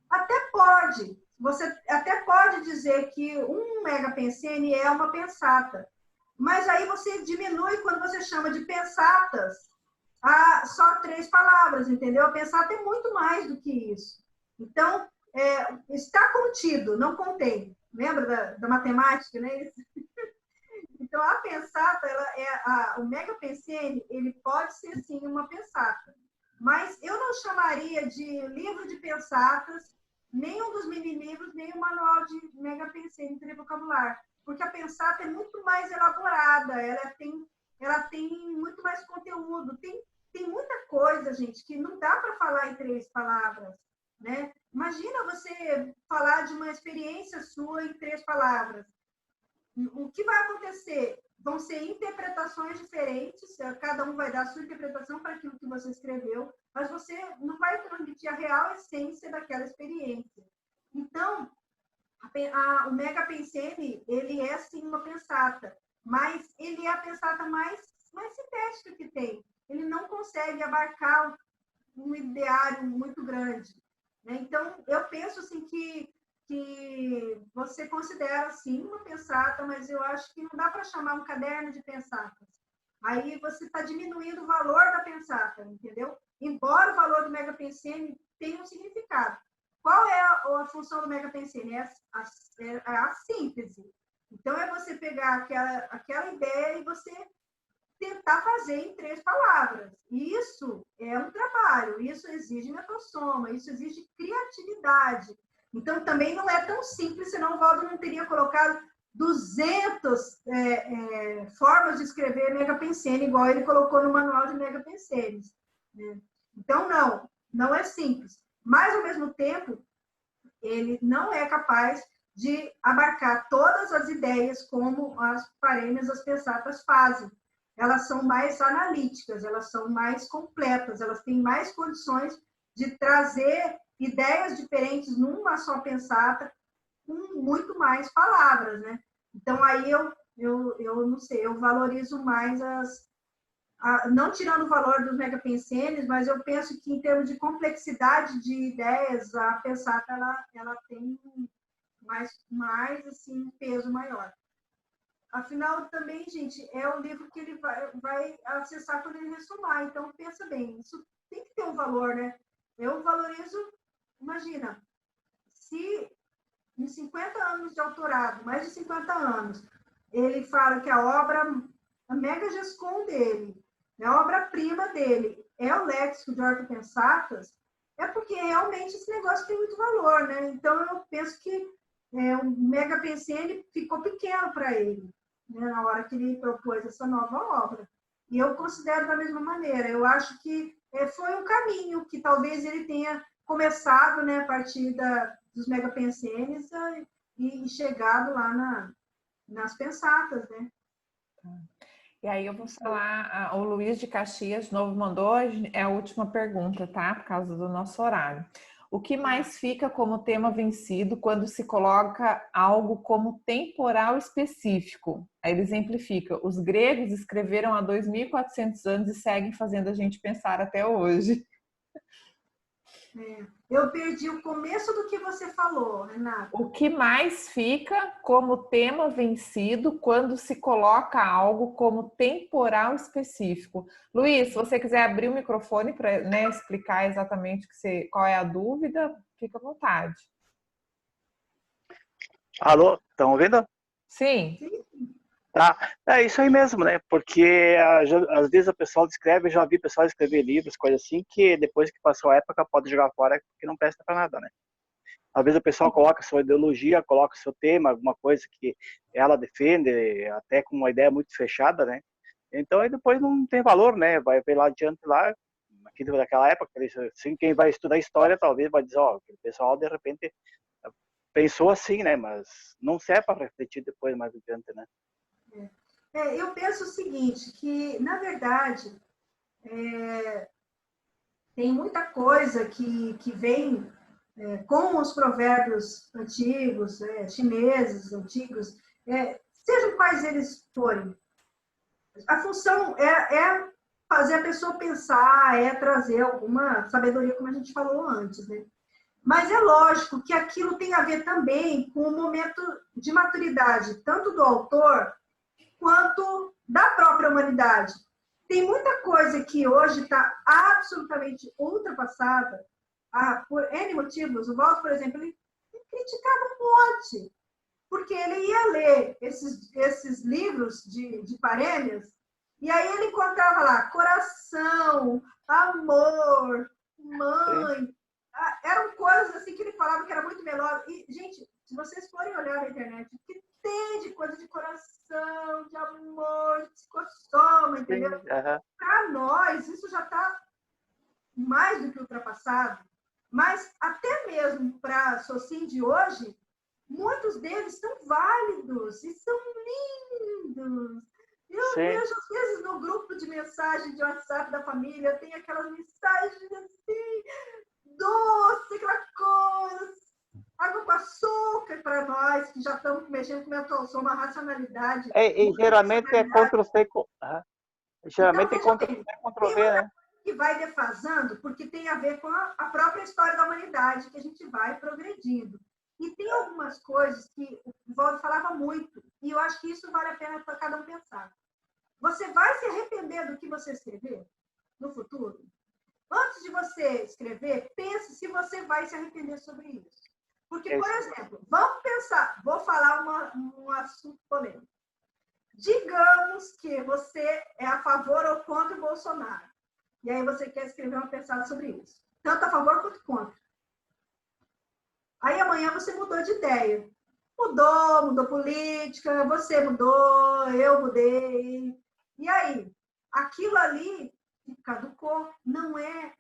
Até pode, você até pode dizer que um Mega Pensene é uma pensata, mas aí você diminui quando você chama de pensatas a só 3 palavras, entendeu? A pensata é muito mais do que isso. Então, está contido, não contém. Lembra da matemática, né? Então, a pensata, o Mega Pensene, ele pode ser, sim, uma pensata. Mas eu não chamaria de livro de pensatas nenhum dos mini-livros, nem o manual de Mega Pensene de vocabulário. Porque a pensata é muito mais elaborada, ela tem muito mais conteúdo. Tem muita coisa, gente, que não dá para falar em 3 palavras, né? Imagina você falar de uma experiência sua em 3 palavras. O que vai acontecer? Vão ser interpretações diferentes, cada um vai dar a sua interpretação para aquilo que você escreveu, mas você não vai transmitir a real essência daquela experiência. Então, o Mega Pensene, ele é sim uma pensata, mas ele é a pensata mais sintética que tem. Ele não consegue abarcar um ideário muito grande, né? Então, eu penso assim que você considera, sim, uma pensata, mas eu acho que não dá para chamar um caderno de pensatas. aí você está diminuindo o valor da pensata, entendeu? Embora o valor do Mega Pensene tenha um significado. Qual é a função do Mega Pensene? É a síntese. Então, é você pegar aquela ideia e você tentar fazer em 3 palavras. Isso é um trabalho, isso exige metassoma, isso exige criatividade. Então, também não é tão simples, senão o Valdo não teria colocado 200 formas de escrever Mega Pensene, igual ele colocou no manual de Mega Pensenes. Né? Então, não é simples. Mas, ao mesmo tempo, ele não é capaz de abarcar todas as ideias como as parêmias, as pensatas fazem. Elas são mais analíticas, elas são mais completas, elas têm mais condições de trazer ideias diferentes numa só pensata, com muito mais palavras, né? Então, aí eu não sei, eu valorizo mais não tirando o valor dos megapensenes, mas eu penso que, em termos de complexidade de ideias, a pensata ela tem mais assim, um peso maior. Afinal, também, gente, é o livro que ele vai acessar quando ele ressumar. Então, pensa bem, isso tem que ter um valor, né? Eu valorizo, imagina, se em 50 anos de autorado, mais de 50 anos, ele fala que a mega gescom dele, a obra-prima dele é o léxico de ortopensatas, é porque realmente esse negócio tem muito valor, né? Então, eu penso que o Mega Pensene ficou pequeno para ele, né, na hora que ele propôs essa nova obra. E eu considero da mesma maneira. Eu acho que foi um caminho que talvez ele tenha começado, né, a partir dos megapensenes e chegado lá nas pensatas, né? E aí eu vou falar, o Luiz de Caxias, de novo, mandou, é a última pergunta, tá? Por causa do nosso horário. O que mais fica como tema vencido quando se coloca algo como temporal específico? Aí ele exemplifica. Os gregos escreveram há 2.400 anos e seguem fazendo a gente pensar até hoje. Eu perdi o começo do que você falou, Renata. O que mais fica como tema vencido quando se coloca algo como temporal específico? Luiz, se você quiser abrir o microfone para, né, explicar exatamente qual é a dúvida, fica à vontade. Alô, estão ouvindo? Sim. Tá, é isso aí mesmo, né? Porque às vezes o pessoal escreve, eu já vi o pessoal escrever livros, coisas assim, que depois que passou a época pode jogar fora, porque não presta para nada, né? Às vezes o pessoal coloca sua ideologia, coloca seu tema, alguma coisa que ela defende, até com uma ideia muito fechada, né? Então aí depois não tem valor, né? Vai ver lá adiante lá, aquilo daquela época, assim, quem vai estudar história talvez vai dizer, ó, o pessoal de repente pensou assim, né? Mas não serve para refletir depois mais adiante, né? Eu penso o seguinte, que, na verdade, tem muita coisa que vem com os provérbios antigos, chineses antigos, sejam quais eles forem. A função é fazer a pessoa pensar, é trazer alguma sabedoria, como a gente falou antes, né? Mas é lógico que aquilo tem a ver também com o momento de maturidade, tanto do autor quanto da própria humanidade. Tem muita coisa que hoje está absolutamente ultrapassada por N motivos. O Walter, por exemplo, ele criticava um monte, porque ele ia ler esses livros de parêmias, e aí ele encontrava lá coração, amor, mãe. Eram coisas assim que ele falava que era muito melhor. E, gente, se vocês forem olhar na internet, o que tem de coisa de coração, de amor, de psicossoma, entendeu? Para nós, isso já está mais do que ultrapassado. Mas até mesmo para a Socin de hoje, muitos deles são válidos e são lindos. Eu vejo, às vezes, no grupo de mensagem de WhatsApp da família, tem aquelas mensagens assim, doce, aquela coisa, água com açúcar para nós, que já estamos mexendo com uma racionalidade. E geralmente é contra o C. Geralmente então, é contra o V, né? Que vai defasando, porque tem a ver com a própria história da humanidade, que a gente vai progredindo. E tem algumas coisas que o Valdo falava muito, e eu acho que isso vale a pena para cada um pensar. Você vai se arrepender do que você escrever no futuro? Antes de você escrever, pense se você vai se arrepender sobre isso. Porque, por exemplo, vamos pensar, vou falar um assunto polêmico. Digamos que você é a favor ou contra o Bolsonaro. E aí você quer escrever uma pensada sobre isso. Tanto a favor quanto contra. Aí amanhã você mudou de ideia. Mudou política, você mudou, eu mudei. E aí? Aquilo ali caducou, não é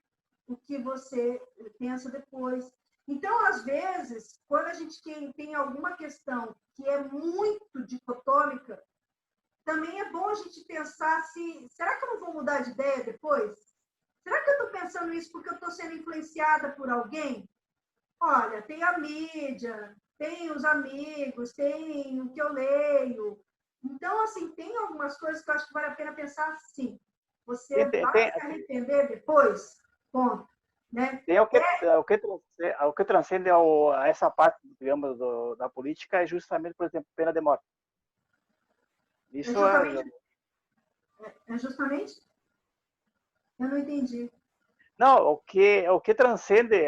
o que você pensa depois. Então, às vezes, quando a gente tem alguma questão que é muito dicotômica, também é bom a gente pensar se, será que eu não vou mudar de ideia depois? Será que eu estou pensando isso porque eu estou sendo influenciada por alguém? Olha, tem a mídia, tem os amigos, tem o que eu leio. Então, assim, tem algumas coisas que eu acho que vale a pena pensar sim. Você vai se arrepender depois? Ponto. Né? Tem o que transcende a essa parte, digamos, da política é justamente, por exemplo, pena de morte. Isso é justamente? Eu não entendi. Não, o que transcende,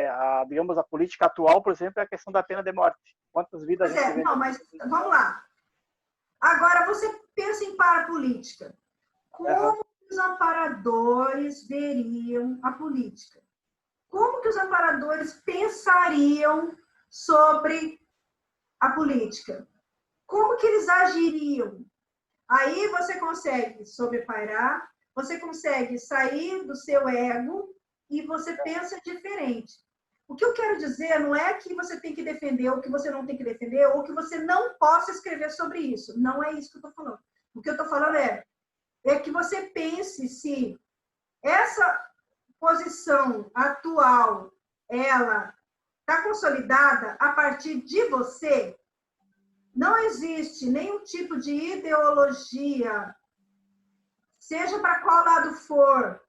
digamos, a política atual, por exemplo, é a questão da pena de morte. Quantas vidas Pois a gente vê? Não, mas vamos lá. Agora, você pensa em parapolítica. Como os amparadores veriam a política? Como que os amparadores pensariam sobre a política? Como que eles agiriam? Aí você consegue sobrepairar, você consegue sair do seu ego e você pensa diferente. O que eu quero dizer não é que você tem que defender ou que você não tem que defender ou que você não possa escrever sobre isso. Não é isso que eu estou falando. O que eu estou falando é que você pense se essa posição atual, ela está consolidada a partir de você. Não existe nenhum tipo de ideologia, seja para qual lado for,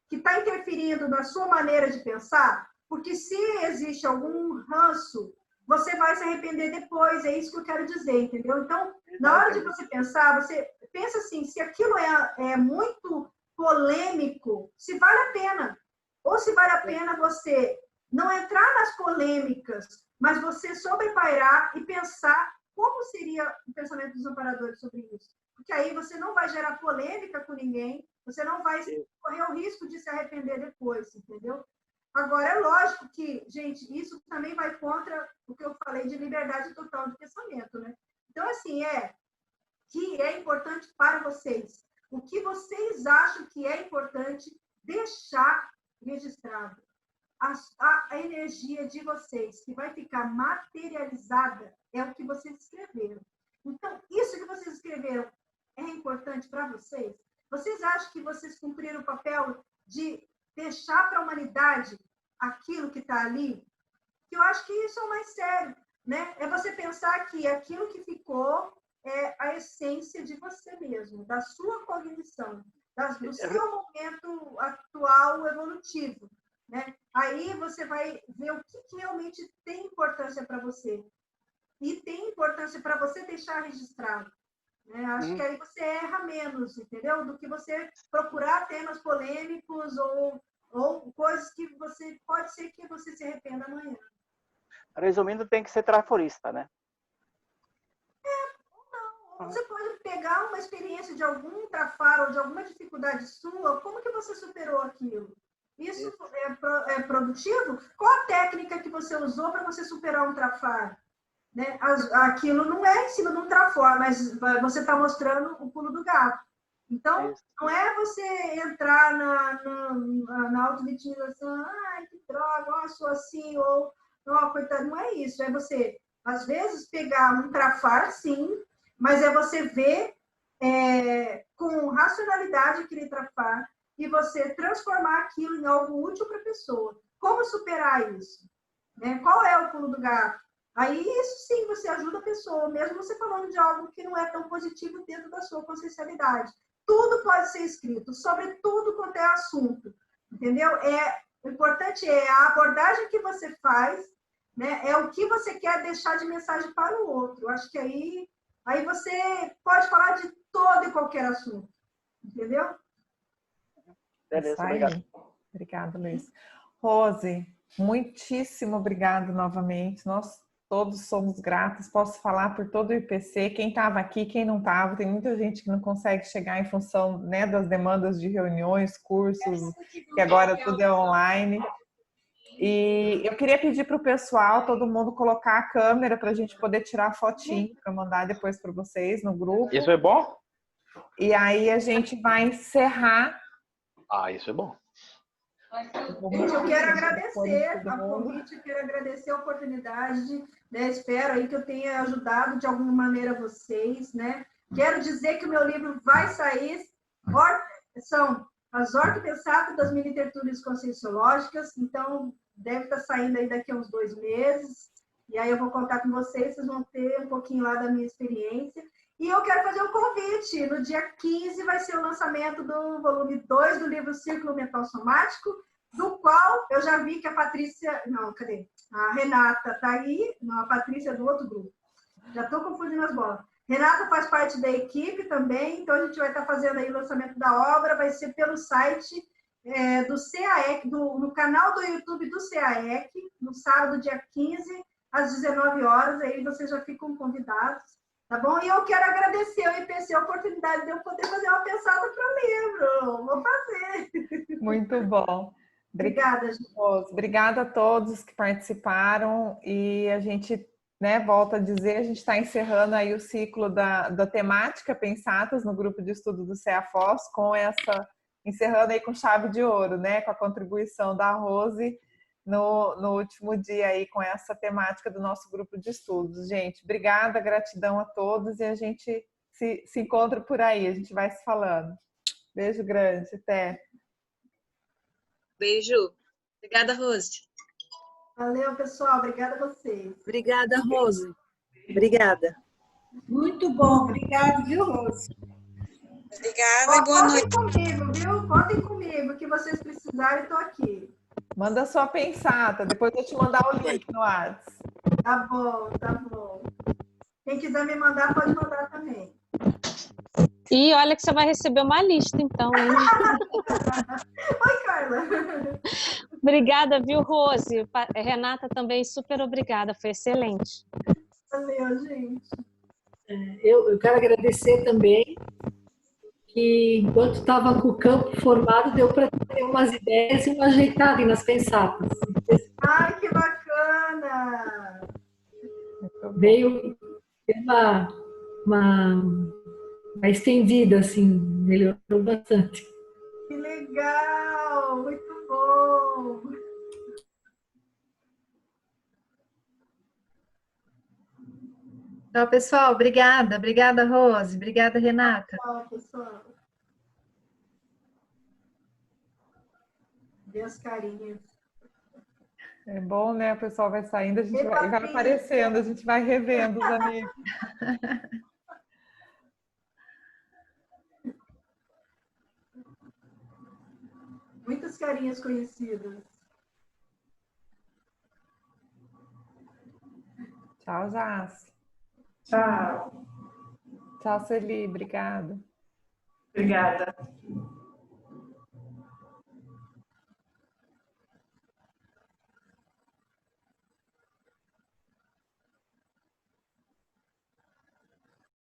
que está interferindo na sua maneira de pensar, porque se existe algum ranço, você vai se arrepender depois, é isso que eu quero dizer, entendeu? Então, na hora de você pensar, você pensa assim, se aquilo é muito polêmico, se vale a pena. Ou se vale a pena você não entrar nas polêmicas, mas você sobrepairar e pensar como seria o pensamento dos amparadores sobre isso. Porque aí você não vai gerar polêmica com ninguém, você não vai correr o risco de se arrepender depois, entendeu? Agora, é lógico que, gente, isso também vai contra o que eu falei de liberdade total de pensamento, né? Então, assim, que é importante para vocês. O que vocês acham que é importante deixar registrado. A energia de vocês, que vai ficar materializada, é o que vocês escreveram. Então, isso que vocês escreveram é importante para vocês? Vocês acham que vocês cumpriram o papel de deixar para a humanidade aquilo que está ali? Que eu acho que isso é o mais sério, né? É você pensar que aquilo que ficou é a essência de você mesmo, da sua cognição, do seu momento atual evolutivo, né? Aí você vai ver o que realmente tem importância para você. E tem importância para você deixar registrado. Né? Acho que aí você erra menos, entendeu? Do que você procurar temas polêmicos ou coisas que você pode ser que você se arrependa amanhã. Resumindo, tem que ser traforista, né? Ou você pode pegar uma experiência de algum trafar ou de alguma dificuldade sua, como que você superou aquilo? Isso é produtivo? Qual a técnica que você usou para você superar um trafar? Né? Aquilo não é em cima de um trafor, mas você está mostrando o pulo do gato. Então, não é você entrar na auto-vitimização, ai, que droga, ó, sou assim, ou, ó, coitado, não é isso. É você, às vezes, pegar um trafar, sim, mas é você ver com racionalidade aquele trafar e você transformar aquilo em algo útil para a pessoa. Como superar isso? Né? Qual é o pulo do gato? Aí, isso sim, você ajuda a pessoa, mesmo você falando de algo que não é tão positivo dentro da sua consciencialidade. Tudo pode ser escrito, sobre tudo quanto é assunto, entendeu? O importante é a abordagem que você faz, né? É o que você quer deixar de mensagem para o outro. Eu acho que aí você pode falar de todo e qualquer assunto, Entendeu? Beleza, Isso aí. obrigado. Obrigada, Luiz. Rose, muitíssimo obrigado novamente. Nós todos somos gratos. Posso falar por todo o IPC, quem estava aqui, quem não estava. Tem muita gente que não consegue chegar em função, né, das demandas de reuniões, cursos, que agora tudo é online. E eu queria pedir para o pessoal, todo mundo colocar a câmera para a gente poder tirar a fotinho para mandar depois para vocês no grupo. Isso é bom? E aí a gente vai encerrar. Ah, isso é bom. Gente, eu quero agradecer a convite, eu quero agradecer a oportunidade, né? Espero aí que eu tenha ajudado de alguma maneira vocês, né? Quero dizer que o meu livro vai sair, são as ortopensatas das mini-tertúlias conscienciológicas, então deve estar saindo aí daqui a uns 2 meses, e aí eu vou contar com vocês vão ter um pouquinho lá da minha experiência. E eu quero fazer um convite. No dia 15 vai ser o lançamento do volume 2 do livro Círculo Mental Somático, do qual eu já vi que a Patrícia... Não, cadê? A Renata está aí. Não, a Patrícia é do outro grupo. Já estou confundindo as bolas. Renata faz parte da equipe também, então a gente vai estar fazendo aí o lançamento da obra, vai ser pelo site do CAEC, no canal do YouTube do CAEC, no sábado, dia 15, às 19 horas, aí vocês já ficam convidados. Tá bom? E eu quero agradecer ao IPC a oportunidade de eu poder fazer uma pensada para livro. Vou fazer. Muito bom. Obrigada, gente. Obrigada a todos que participaram. E a gente, né, volta a dizer, a gente está encerrando aí o ciclo da temática Pensatas no grupo de estudo do CEAFOS, encerrando aí com chave de ouro, né, com a contribuição da Rose no último dia aí com essa temática do nosso grupo de estudos. Gente, obrigada, gratidão a todos e a gente se encontra por aí, a gente vai se falando. Beijo grande, até. Beijo. Obrigada, Rose. Valeu, pessoal. Obrigada a vocês. Obrigada, Rose. Obrigada. Muito bom. Obrigada, viu, Rose? Obrigada e boa noite. Contem comigo, viu? Contem comigo. O que vocês precisarem, estou aqui. Manda sua pensata, depois eu te mandar o link no WhatsApp. Tá bom, tá bom. Quem quiser me mandar, pode mandar também. E olha que você vai receber uma lista, então, hein? Oi, Carla. Obrigada, viu, Rose? Renata também, super obrigada, foi excelente. Valeu, gente. Eu quero agradecer também que, enquanto estava com o campo formado, deu para ter umas ideias e uma ajeitada nas pensatas. Ai, que bacana! Veio uma estendida, assim, melhorou bastante. Que legal! Muito bom! Tchau, pessoal. Obrigada. Obrigada, Rose. Obrigada, Renata. Tchau, pessoal. Vê as carinhas. É bom, né? O pessoal vai saindo, a gente vai aparecendo, a gente vai revendo os amigos. Muitas carinhas conhecidas. Tchau, Jas. Tchau. Tchau, Celi. Obrigada. Obrigada.